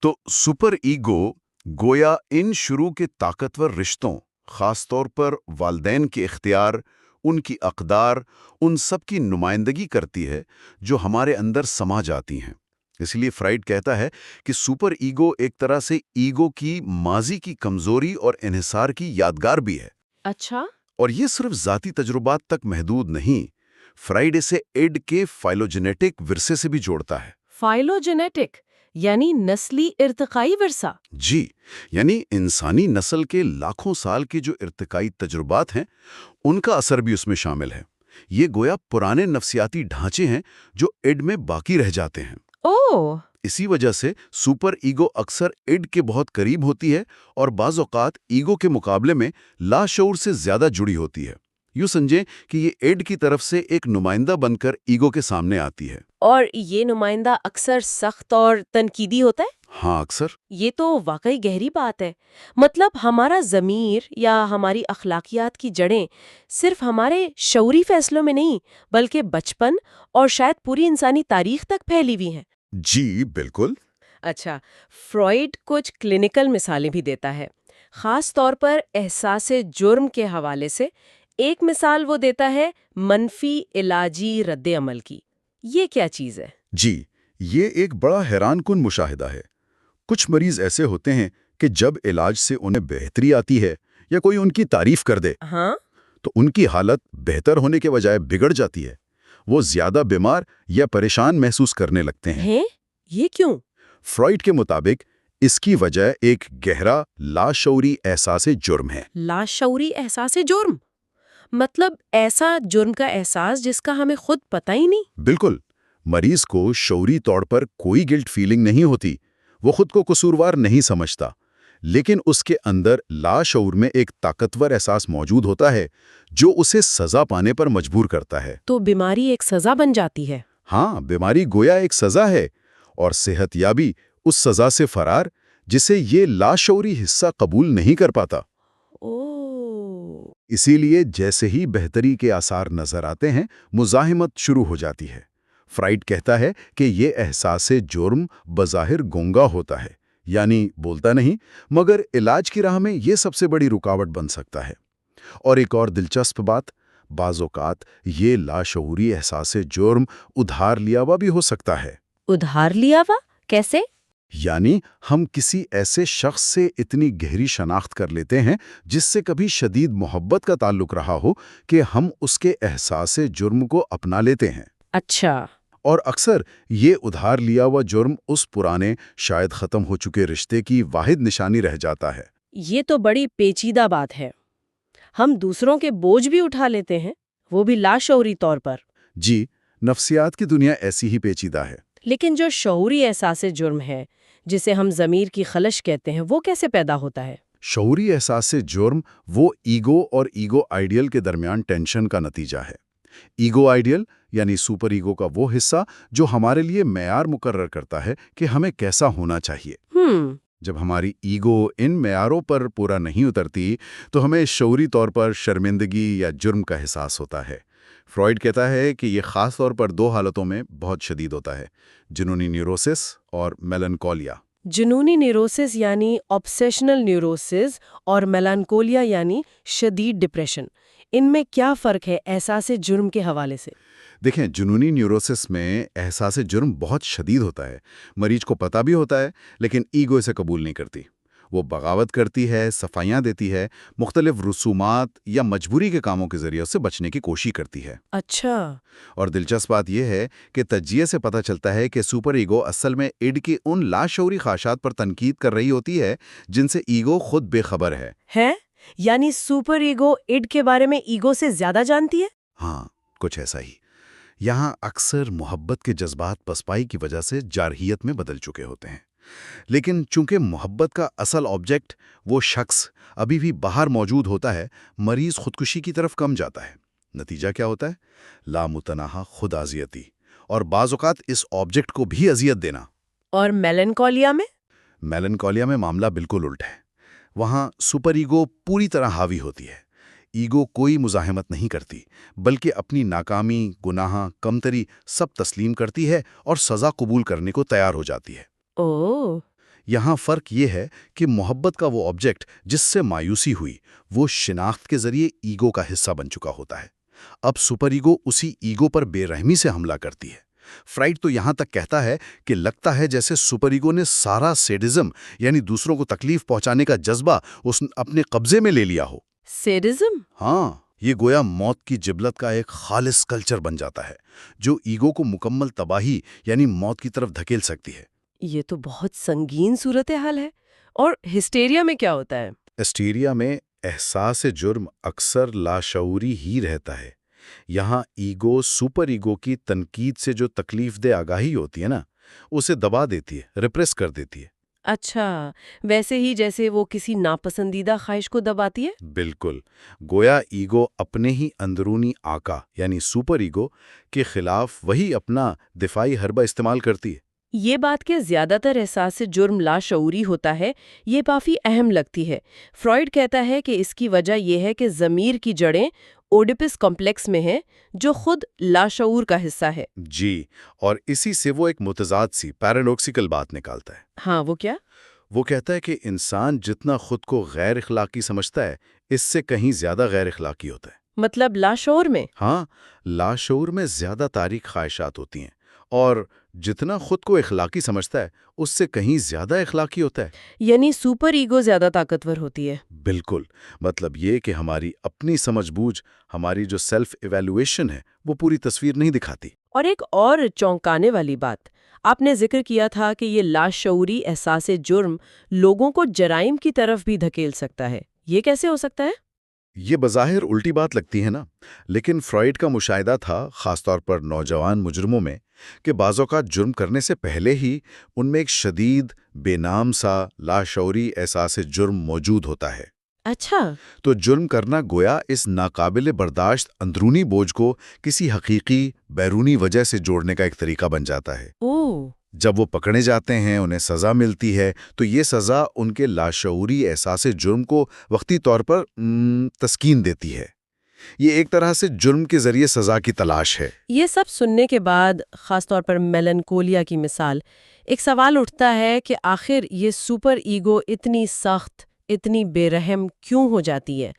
تو سپر ایگو گویا ان شروع کے طاقتور رشتوں، خاص طور پر والدین کے اختیار، ان کی اقدار، ان سب کی نمائندگی کرتی ہے جو ہمارے اندر سما جاتی ہیں۔ اس لیے فرائڈ کہتا ہے کہ سپر ایگو ایک طرح سے ایگو کی ماضی کی کمزوری اور انحصار کی یادگار بھی ہے۔ اچھا، اور یہ صرف ذاتی تجربات تک محدود نہیں، فرائڈ اسے ایڈ کے فائلوجینیٹک ورثے سے بھی جوڑتا ہے۔ فائلوجینیٹک یعنی نسلی ارتقائی ورثہ؟ جی، یعنی انسانی نسل کے لاکھوں سال کے جو ارتقائی تجربات ہیں ان کا اثر بھی اس میں شامل ہے۔ یہ گویا پرانے نفسیاتی ڈھانچے ہیں جو ایڈ میں باقی رہ جاتے ہیں۔ اوہ، اسی وجہ سے سپر ایگو اکثر ایڈ کے بہت قریب ہوتی ہے اور بعض اوقات ایگو کے مقابلے میں لاشعور سے زیادہ جڑی ہوتی ہے۔ یوں سمجھیں کہ یہ ایڈ کی طرف سے ایک نمائندہ بن کر ایگو کے سامنے آتی ہے۔ اور یہ نمائندہ اکثر سخت اور تنقیدی ہوتا ہے؟ ہاں، اکثر۔ یہ تو واقعی گہری بات ہے۔ مطلب ہمارا ضمیر یا ہماری اخلاقیات کی جڑیں صرف ہمارے شعوری فیصلوں میں نہیں، بلکہ بچپن اور شاید پوری انسانی تاریخ تک پھیلی ہوئی ہیں۔ جی بالکل۔ اچھا، فروئڈ کچھ کلینکل مثالیں بھی دیتا ہے، خاص طور پر احساس جرم کے حوالے سے۔ ایک مثال وہ دیتا ہے منفی علاجی رد عمل کی۔ یہ کیا چیز ہے؟ جی، یہ ایک بڑا حیران کن مشاہدہ ہے۔ کچھ مریض ایسے ہوتے ہیں کہ جب علاج سے انہیں بہتری آتی ہے یا کوئی ان کی تعریف کر دے ہاں، تو ان کی حالت بہتر ہونے کے بجائے بگڑ جاتی ہے۔ وہ زیادہ بیمار یا پریشان محسوس کرنے لگتے ہیں۔ یہ کیوں؟ فرائڈ کے مطابق اس کی وجہ ایک گہرا لاشعوری احساس جرم ہے۔ لاشعوری احساس جرم؟ مطلب ایسا جرم کا احساس جس کا ہمیں خود پتہ ہی نہیں؟ بالکل، مریض کو شعوری طور پر کوئی گلٹ فیلنگ نہیں ہوتی، وہ خود کو قصوروار نہیں سمجھتا، لیکن اس کے اندر لاشعور میں ایک طاقتور احساس موجود ہوتا ہے جو اسے سزا پانے پر مجبور کرتا ہے۔ تو بیماری ایک سزا بن جاتی ہے؟ ہاں، بیماری گویا ایک سزا ہے، اور صحت یابی اس سزا سے فرار جسے یہ لاشعوری حصہ قبول نہیں کر پاتا۔ اسی لیے جیسے ہی بہتری کے آثار نظر آتے ہیں، مزاحمت شروع ہو جاتی ہے۔ فرائڈ کہتا ہے کہ یہ احساس جرم بظاہر گونگا ہوتا ہے، یعنی بولتا نہیں، مگر علاج کی راہ میں یہ سب سے بڑی رکاوٹ بن سکتا ہے۔ اور ایک اور دلچسپ بات، بعض اوقات یہ لاشعوری احساس جرم ادھار لیا ہوا بھی ہو سکتا ہے۔ ادھار لیا ہوا؟ کیسے؟ یعنی ہم کسی ایسے شخص سے اتنی گہری شناخت کر لیتے ہیں جس سے کبھی شدید محبت کا تعلق رہا ہو کہ ہم اس کے احساس جرم کو اپنا لیتے ہیں۔ اچھا۔ اور اکثر یہ ادھار لیا ہوا جرم اس پرانے، شاید ختم ہو چکے رشتے کی واحد نشانی رہ جاتا ہے۔ یہ تو بڑی پیچیدہ بات ہے۔ ہم دوسروں کے بوجھ بھی اٹھا لیتے ہیں، وہ بھی لاشعوری طور پر۔ جی، نفسیات کی دنیا ایسی ہی پیچیدہ ہے۔ لیکن جو شعوری احساس جرم ہے، جسے ہم ضمیر کی خلش کہتے ہیں، وہ کیسے پیدا ہوتا ہے؟ شعوری احساس جرم وہ ایگو اور ایگو آئیڈیل کے درمیان ٹینشن کا نتیجہ ہے۔ ایگو آئیڈیل یعنی سپر ایگو کا وہ حصہ جو ہمارے لیے معیار مقرر کرتا ہے کہ ہمیں کیسا ہونا چاہیے۔ جب ہماری ایگو ان معیاروں پر پورا نہیں اترتی تو ہمیں شعوری طور پر شرمندگی یا جرم کا احساس ہوتا ہے۔ فرائیڈ کہتا ہے کہ یہ خاص طور پر 2 حالتوں میں بہت شدید ہوتا ہے، جنونی نیوروسس اور میلنکولیا۔ جنونی نیوروسس یعنی آبسیشنل نیوروسس اور میلانکولیا یعنی شدید ڈپریشن، ان میں کیا فرق ہے احساس جرم کے حوالے سے؟ دیکھیں، جنونی نیوروسس میں احساس جرم بہت شدید ہوتا ہے۔ مریض کو پتہ بھی ہوتا ہے لیکن ایگو اسے قبول نہیں کرتی۔ وہ بغاوت کرتی ہے، صفائیاں دیتی ہے، مختلف رسومات یا مجبوری کے کاموں کے ذریعے سے بچنے کی کوشش کرتی ہے۔ اچھا۔ اور دلچسپ بات یہ ہے کہ تجزیے سے پتہ چلتا ہے کہ سپر ایگو اصل میں ایڈ کی ان لاشعوری خواہشات پر تنقید کر رہی ہوتی ہے جن سے ایگو خود بے خبر ہے۔ یعنی سپر ایگو ایڈ کے بارے میں ایگو سے زیادہ جانتی ہے؟ ہاں، کچھ ایسا ہی۔ یہاں اکثر محبت کے جذبات پسپائی کی وجہ سے جارحیت میں بدل چکے ہوتے ہیں، لیکن چونکہ محبت کا اصل آبجیکٹ وہ شخص ابھی بھی باہر موجود ہوتا ہے، مریض خودکشی کی طرف کم جاتا ہے۔ نتیجہ کیا ہوتا ہے؟ لامتناہا خود اذیتی اور بعض اوقات اس آبجیکٹ کو بھی اذیت دینا۔ اور میلنکولیا میں؟ میلنکولیا میں معاملہ بالکل الٹ ہے۔ وہاں سپر ایگو پوری طرح حاوی ہوتی ہے۔ ایگو کوئی مزاحمت نہیں کرتی، بلکہ اپنی ناکامی، گناہ، کمتری سب تسلیم کرتی ہے اور سزا قبول کرنے کو تیار ہو جاتی ہے۔ یہاں فرق یہ ہے کہ محبت کا وہ آبجیکٹ جس سے مایوسی ہوئی، وہ شناخت کے ذریعے ایگو کا حصہ بن چکا ہوتا ہے۔ اب سپر ایگو اسی ایگو پر بے رحمی سے حملہ کرتی ہے۔ فرائیڈ تو یہاں تک کہتا ہے کہ لگتا ہے جیسے سپر ایگو نے سارا سیڈزم یعنی دوسروں کو تکلیف پہنچانے کا جذبہ اپنے قبضے میں لے لیا ہو۔ سیڈزم؟ ہاں، یہ گویا موت کی جبلت کا ایک خالص کلچر بن جاتا ہے جو ایگو کو مکمل تباہی یعنی موت کی طرف دھکیل سکتی ہے۔ یہ تو بہت سنگین صورتحال ہے۔ اور ہسٹیریا میں کیا ہوتا ہے؟ ہسٹیریا میں احساس جرم اکثر لاشعوری ہی رہتا ہے۔ یہاں ایگو سپر ایگو کی تنقید سے جو تکلیف دہ آگاہی ہوتی ہے نا، اسے دبا دیتی ہے، ریپریس کر دیتی ہے۔ اچھا، ویسے ہی جیسے وہ کسی ناپسندیدہ خواہش کو دباتی ہے؟ بالکل، گویا ایگو اپنے ہی اندرونی آقا یعنی سپر ایگو کے خلاف وہی اپنا دفاعی حربہ استعمال کرتی ہے۔ یہ بات کہ زیادہ تر احساس جرم لاشعوری ہوتا ہے، یہ کافی اہم لگتی ہے۔ فرائیڈ کہتا ہے کہ اس کی وجہ یہ ہے کہ ضمیر کی جڑیں اوڈیپس کمپلیکس میں ہیں، جو خود لاشعور کا حصہ ہے۔ جی، اور اسی سے وہ ایک متضاد سی پیراڈوکسیکل بات نکالتا ہے۔ ہاں، وہ کیا؟ وہ کہتا ہے کہ انسان جتنا خود کو غیر اخلاقی سمجھتا ہے، اس سے کہیں زیادہ غیر اخلاقی ہوتا ہے۔ مطلب لاشعور میں؟ ہاں، لاشعور میں زیادہ تاریک خواہشات ہوتی ہیں، اور جتنا خود کو اخلاقی سمجھتا ہے اس سے کہیں زیادہ اخلاقی ہوتا ہے۔ یعنی سپر ایگو زیادہ طاقتور ہوتی ہے۔ بالکل، مطلب یہ کہ ہماری اپنی سمجھ بوجھ، ہماری جو سیلف ایویلویشن ہے، وہ پوری تصویر نہیں دکھاتی۔ اور ایک اور چونکانے والی بات آپ نے ذکر کیا تھا کہ یہ لاشعوری احساس جرم لوگوں کو جرائم کی طرف بھی دھکیل سکتا ہے۔ یہ کیسے ہو سکتا ہے؟ یہ بظاہر الٹی بات لگتی ہے نا، لیکن فرائیڈ کا مشاہدہ تھا، خاص طور پر نوجوان مجرموں میں، کہ بعض اوقات جرم کرنے سے پہلے ہی ان میں ایک شدید بے نام سا لاشعوری احساس جرم موجود ہوتا ہے۔ اچھا، تو جرم کرنا گویا اس ناقابل برداشت اندرونی بوجھ کو کسی حقیقی بیرونی وجہ سے جوڑنے کا ایک طریقہ بن جاتا ہے۔ جب وہ پکڑے جاتے ہیں، انہیں سزا ملتی ہے، تو یہ سزا ان کے لاشعوری احساس جرم کو وقتی طور پر تسکین دیتی ہے۔ یہ ایک طرح سے جرم کے ذریعے سزا کی تلاش ہے۔ یہ سب سننے کے بعد، خاص طور پر میلنکولیا کی مثال، ایک سوال اٹھتا ہے کہ آخر یہ سپر ایگو اتنی سخت، اتنی بے رحم کیوں ہو جاتی ہے؟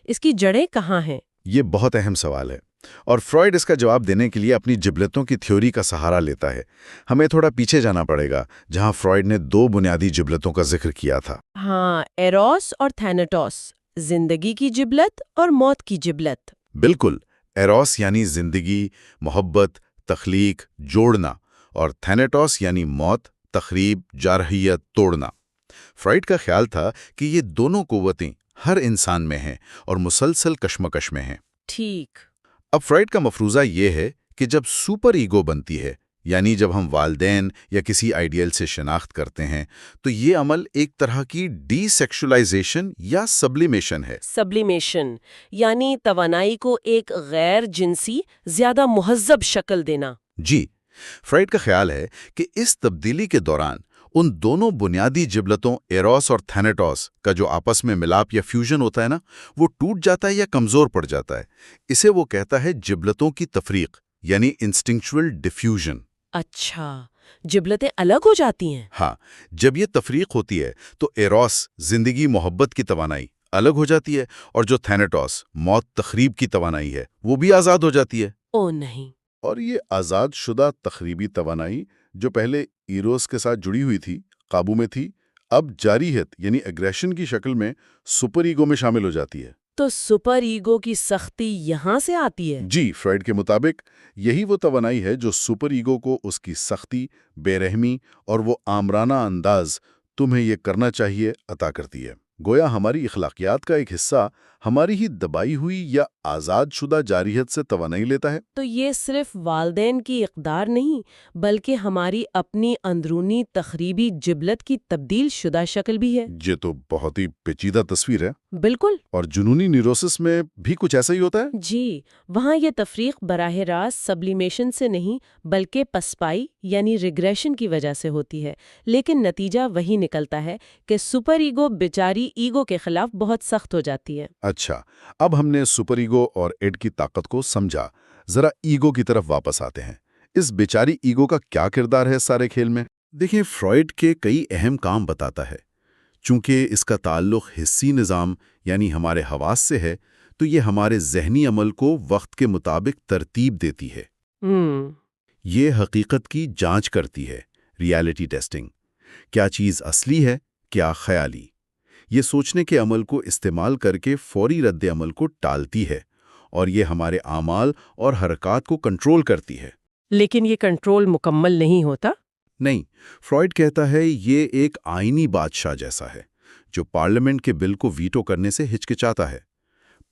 اس کی جڑیں کہاں ہیں؟ یہ بہت اہم سوال ہے، اور فرائیڈ اس کا جواب دینے کے لیے اپنی جبلتوں کی تھیوری کا سہارا لیتا ہے۔ ہمیں تھوڑا پیچھے جانا پڑے گا، جہاں فرائیڈ نے 2 بنیادی جبلتوں کا ذکر کیا تھا۔ ہاں، ایروس اور تھینیٹوس، زندگی کی جبلت اور موت کی جبلت۔ بالکل، ایروس یعنی زندگی، محبت، تخلیق، جوڑنا، اور تھینیٹوس یعنی موت، تخریب، جارحیت، توڑنا۔ فرائیڈ کا خیال تھا کہ یہ دونوں قوتیں ہر انسان میں ہیں اور مسلسل کشمکش میں ہیں۔ ٹھیک۔ اب فرائیڈ کا مفروضہ یہ ہے کہ جب سپر ایگو بنتی ہے یعنی جب ہم والدین یا کسی آئیڈیل سے شناخت کرتے ہیں تو یہ عمل ایک طرح کی ڈی سیکشولائزیشن یا سبلیمیشن ہے۔ سبلیمیشن یعنی توانائی کو ایک غیر جنسی زیادہ مہذب شکل دینا۔ جی، فرائڈ کا خیال ہے کہ اس تبدیلی کے دوران ان دونوں بنیادی جبلتوں ایروس اور تھینیٹوس کا جو آپس میں ملاپ یا فیوژن ہوتا ہے نا، وہ ٹوٹ جاتا ہے یا کمزور پڑ جاتا ہے۔ اسے وہ کہتا ہے جبلتوں کی تفریق یعنی انسٹنکچول ڈیفیوژن۔ اچھا، جبلتیں الگ ہو جاتی ہیں؟ ہاں، جب یہ تفریق ہوتی ہے تو ایروس زندگی محبت کی توانائی الگ ہو جاتی ہے، اور جو تھینیٹوس موت تخریب کی توانائی ہے وہ بھی آزاد ہو جاتی ہے۔ او نہیں! اور یہ آزاد شدہ تخریبی توانائی جو پہلے ایروس کے ساتھ جڑی ہوئی تھی، قابو میں تھی، اب جارحیت یعنی اگریشن کی شکل میں سپر ایگو میں شامل ہو جاتی ہے۔ تو سپر ایگو کی سختی یہاں سے آتی ہے؟ جی، فرائڈ کے مطابق یہی وہ توانائی ہے جو سپر ایگو کو اس کی سختی، بے رحمی اور وہ آمرانہ انداز تمہیں یہ کرنا چاہیے عطا کرتی ہے۔ گویا ہماری اخلاقیات کا ایک حصہ ہماری ہی دبائی ہوئی یا آزاد شدہ جارحیت سے توانائی لیتا ہے۔ تو یہ صرف والدین کی اقدار نہیں بلکہ ہماری اپنی اندرونی تخریبی جبلت کی تبدیل شدہ شکل بھی ہے۔ یہ تو بہت ہی پیچیدہ تصویر ہے۔ بالکل۔ اور جنونی نیوروسس میں بھی کچھ ایسا ہی ہوتا ہے؟ جی، وہاں یہ تفریق براہ راست سبلیمیشن سے نہیں بلکہ پسپائی یعنی ریگریشن کی وجہ سے ہوتی ہے، لیکن نتیجہ وہی نکلتا ہے کہ سپر ایگو بیچاری ایگو کے خلاف بہت سخت ہو جاتی ہے۔ اچھا، اب ہم نے سپر ایگو اور ایڈ کی طاقت کو سمجھا، ذرا ایگو کی طرف واپس آتے ہیں۔ اس بیچاری ایگو کا کیا کردار ہے سارے کھیل میں؟ دیکھیں، فرائڈ کے کئی اہم کام بتاتا ہے۔ چونکہ اس کا تعلق حسی نظام یعنی ہمارے حواس سے ہے، تو یہ ہمارے ذہنی عمل کو وقت کے مطابق ترتیب دیتی ہے۔ یہ حقیقت کی جانچ کرتی ہے، ریالٹی ٹیسٹنگ۔ کیا چیز اصلی ہے، کیا خیالی؟ یہ سوچنے کے عمل کو استعمال کر کے فوری رد عمل کو ٹالتی ہے، اور یہ ہمارے اعمال اور حرکات کو کنٹرول کرتی ہے۔ لیکن یہ کنٹرول مکمل نہیں ہوتا؟ نہیں، فرائڈ کہتا ہے یہ ایک آئینی بادشاہ جیسا ہے جو پارلیمنٹ کے بل کو ویٹو کرنے سے ہچکچاتا ہے۔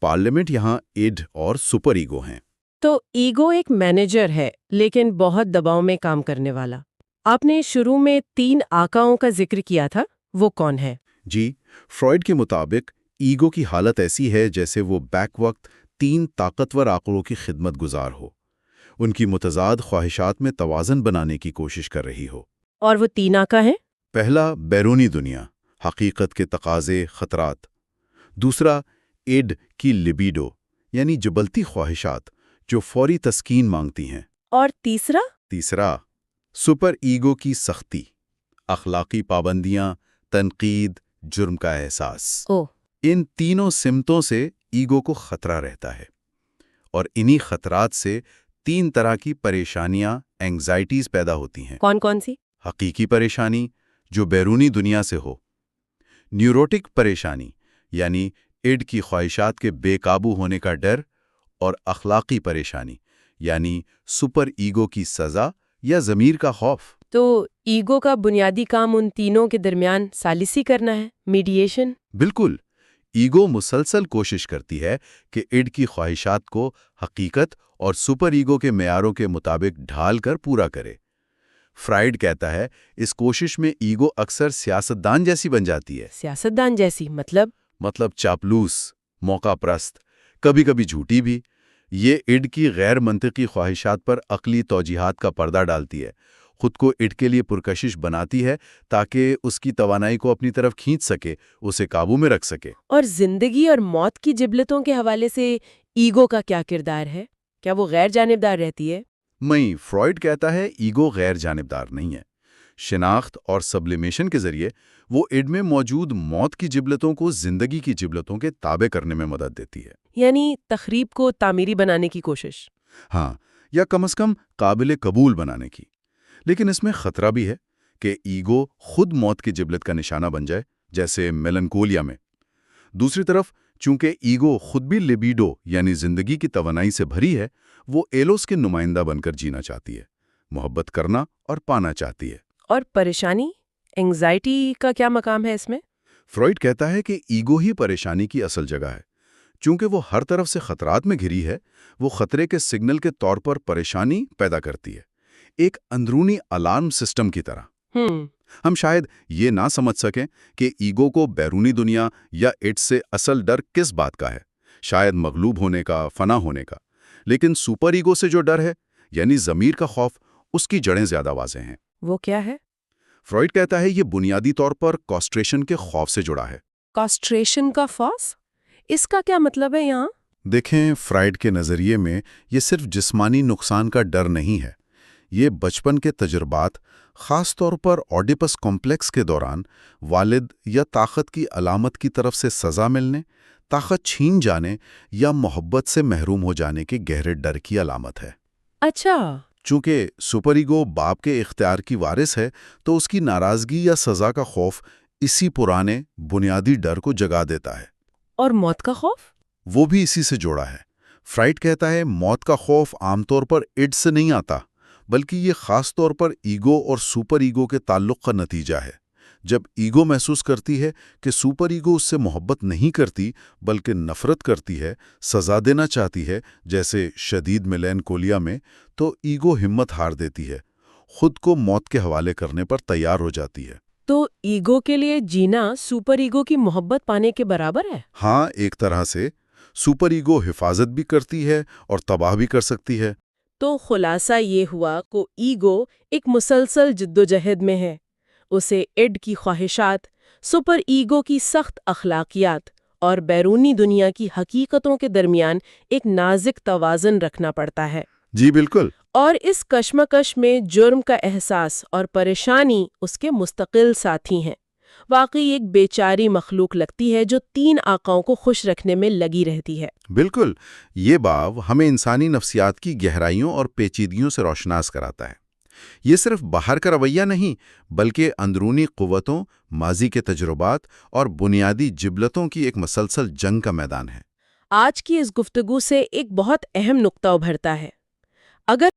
پارلیمنٹ یہاں ایڈ اور سپر ایگو ہیں۔ تو ایگو ایک مینیجر ہے لیکن بہت دباؤ میں کام کرنے والا۔ آپ نے شروع میں 3 آقاؤں کا ذکر کیا تھا، وہ کون ہے؟ جی، فرائڈ کے مطابق ایگو کی حالت ایسی ہے جیسے وہ بیک وقت 3 طاقتور آقلوں کی خدمت گزار ہو، ان کی متضاد خواہشات میں توازن بنانے کی کوشش کر رہی ہو۔ اور وہ 3 آقا ہیں؟ پہلا بیرونی دنیا، حقیقت کے تقاضے، خطرات۔ دوسرا ایڈ کی لیبیڈو یعنی جبلتی خواہشات جو فوری تسکین مانگتی ہیں۔ اور تیسرا سپر ایگو کی سختی، اخلاقی پابندیاں، تنقید، جرم کا احساس۔ ان تینوں سمتوں سے ایگو کو خطرہ رہتا ہے، اور انہی خطرات سے 3 طرح کی پریشانیاں، اینگزائٹیز پیدا ہوتی ہیں۔ کون سی؟ حقیقی پریشانی جو بیرونی دنیا سے ہو، نیوروٹک پریشانی یعنی ایڈ کی خواہشات کے بے قابو ہونے کا ڈر، اور اخلاقی پریشانی یعنی سپر ایگو کی سزا یا ضمیر کا خوف۔ تو ایگو کا بنیادی کام ان تینوں کے درمیان ثالثی کرنا ہے، میڈییشن؟ بالکل، ایگو مسلسل کوشش کرتی ہے کہ ایڈ کی خواہشات کو حقیقت اور سپر ایگو کے معیاروں کے مطابق ڈھال کر پورا کرے۔ فرائڈ کہتا ہے اس کوشش میں ایگو اکثر سیاستدان جیسی بن جاتی ہے۔ سیاستدان جیسی مطلب چاپلوس، موقع پرست، کبھی کبھی جھوٹی بھی۔ یہ ایڈ کی غیر منطقی خواہشات پر عقلی توجیہات کا پردہ ڈالتی ہے، خود کو ایڈ کے لیے پرکشش بناتی ہے تاکہ اس کی توانائی کو اپنی طرف کھینچ سکے، اسے قابو میں رکھ سکے۔ اور زندگی اور موت کی جبلتوں کے حوالے سے ایگو کا کیا کردار ہے؟ کیا وہ غیر جانبدار رہتی ہے؟ فرائڈ کہتا ہے ایگو غیر جانبدار نہیں ہے۔ شناخت اور سبلیمیشن کے ذریعے وہ ایڈ میں موجود موت کی جبلتوں کو زندگی کی جبلتوں کے تابع کرنے میں مدد دیتی ہے، یعنی تخریب کو تعمیری بنانے کی کوشش۔ ہاں، یا کم از کم قابل قبول بنانے کی۔ لیکن اس میں خطرہ بھی ہے کہ ایگو خود موت کی جبلت کا نشانہ بن جائے، جیسے میلنکولیا میں۔ دوسری طرف چونکہ ایگو خود بھی لیبیڈو یعنی زندگی کی توانائی سے بھری ہے، وہ ایلوس کے نمائندہ بن کر جینا چاہتی ہے، محبت کرنا اور پانا چاہتی ہے۔ اور پریشانی، اینگزائٹی کا کیا مقام ہے اس میں؟ فرائڈ کہتا ہے کہ ایگو ہی پریشانی کی اصل جگہ ہے۔ چونکہ وہ ہر طرف سے خطرات میں گھری ہے، وہ خطرے کے سگنل کے طور پر پریشانی پیدا کرتی ہے۔ ایک اندرونی الارم سسٹم کی طرح۔ ہم شاید یہ نہ سمجھ سکیں کہ ایگو کو بیرونی دنیا یا اٹ سے اصل ڈر کس بات کا ہے، شاید مغلوب ہونے کا، فنا ہونے کا، لیکن سپر ایگو سے جو ڈر ہے، یعنی ضمیر کا خوف، اس کی جڑیں زیادہ واضح ہیں۔ وہ کیا ہے؟ فرائڈ کہتا ہے یہ بنیادی طور پر کاسٹریشن کے خوف سے جڑا ہے۔ کاسٹریشن کا خوف؟ اس کا کیا مطلب ہے یہاں؟ دیکھیں، فرائڈ کے نظریے میں یہ صرف جسمانی نقصان کا ڈر نہیں ہے، یہ بچپن کے تجربات، خاص طور پر اوڈیپس کمپلیکس کے دوران والد یا طاقت کی علامت کی طرف سے سزا ملنے، طاقت چھین جانے یا محبت سے محروم ہو جانے کے گہرے ڈر کی علامت ہے۔ اچھا۔ چونکہ سپر ایگو باپ کے اختیار کی وارث ہے، تو اس کی ناراضگی یا سزا کا خوف اسی پرانے بنیادی ڈر کو جگا دیتا ہے۔ اور موت کا خوف؟ وہ بھی اسی سے جوڑا ہے۔ فرائڈ کہتا ہے موت کا خوف عام طور پر اڈ سے نہیں آتا، بلکہ یہ خاص طور پر ایگو اور سپر ایگو کے تعلق کا نتیجہ ہے۔ جب ایگو محسوس کرتی ہے کہ سپر ایگو اس سے محبت نہیں کرتی بلکہ نفرت کرتی ہے، سزا دینا چاہتی ہے، جیسے شدید میلانکولیا میں، تو ایگو ہمت ہار دیتی ہے، خود کو موت کے حوالے کرنے پر تیار ہو جاتی ہے۔ تو ایگو کے لیے جینا سپر ایگو کی محبت پانے کے برابر ہے؟ ہاں، ایک طرح سے سپر ایگو حفاظت بھی کرتی ہے اور تباہ بھی کر سکتی ہے۔ تو خلاصہ یہ ہوا کہ ایگو ایک مسلسل جدوجہد میں ہے۔ اسے ایڈ کی خواہشات، سپر ایگو کی سخت اخلاقیات اور بیرونی دنیا کی حقیقتوں کے درمیان ایک نازک توازن رکھنا پڑتا ہے۔ جی بالکل۔ اور اس کشمکش میں جرم کا احساس اور پریشانی اس کے مستقل ساتھی ہیں۔ واقعی ایک بیچاری مخلوق لگتی ہے جو تین آقاؤں کو خوش رکھنے میں لگی رہتی ہے۔ بالکل، یہ باب ہمیں انسانی نفسیات کی گہرائیوں اور پیچیدگیوں سے روشناس کراتا ہے۔ یہ صرف باہر کا رویہ نہیں، بلکہ اندرونی قوتوں، ماضی کے تجربات اور بنیادی جبلتوں کی ایک مسلسل جنگ کا میدان ہے۔ آج کی اس گفتگو سے ایک بہت اہم نقطہ ابھرتا ہے۔ اگر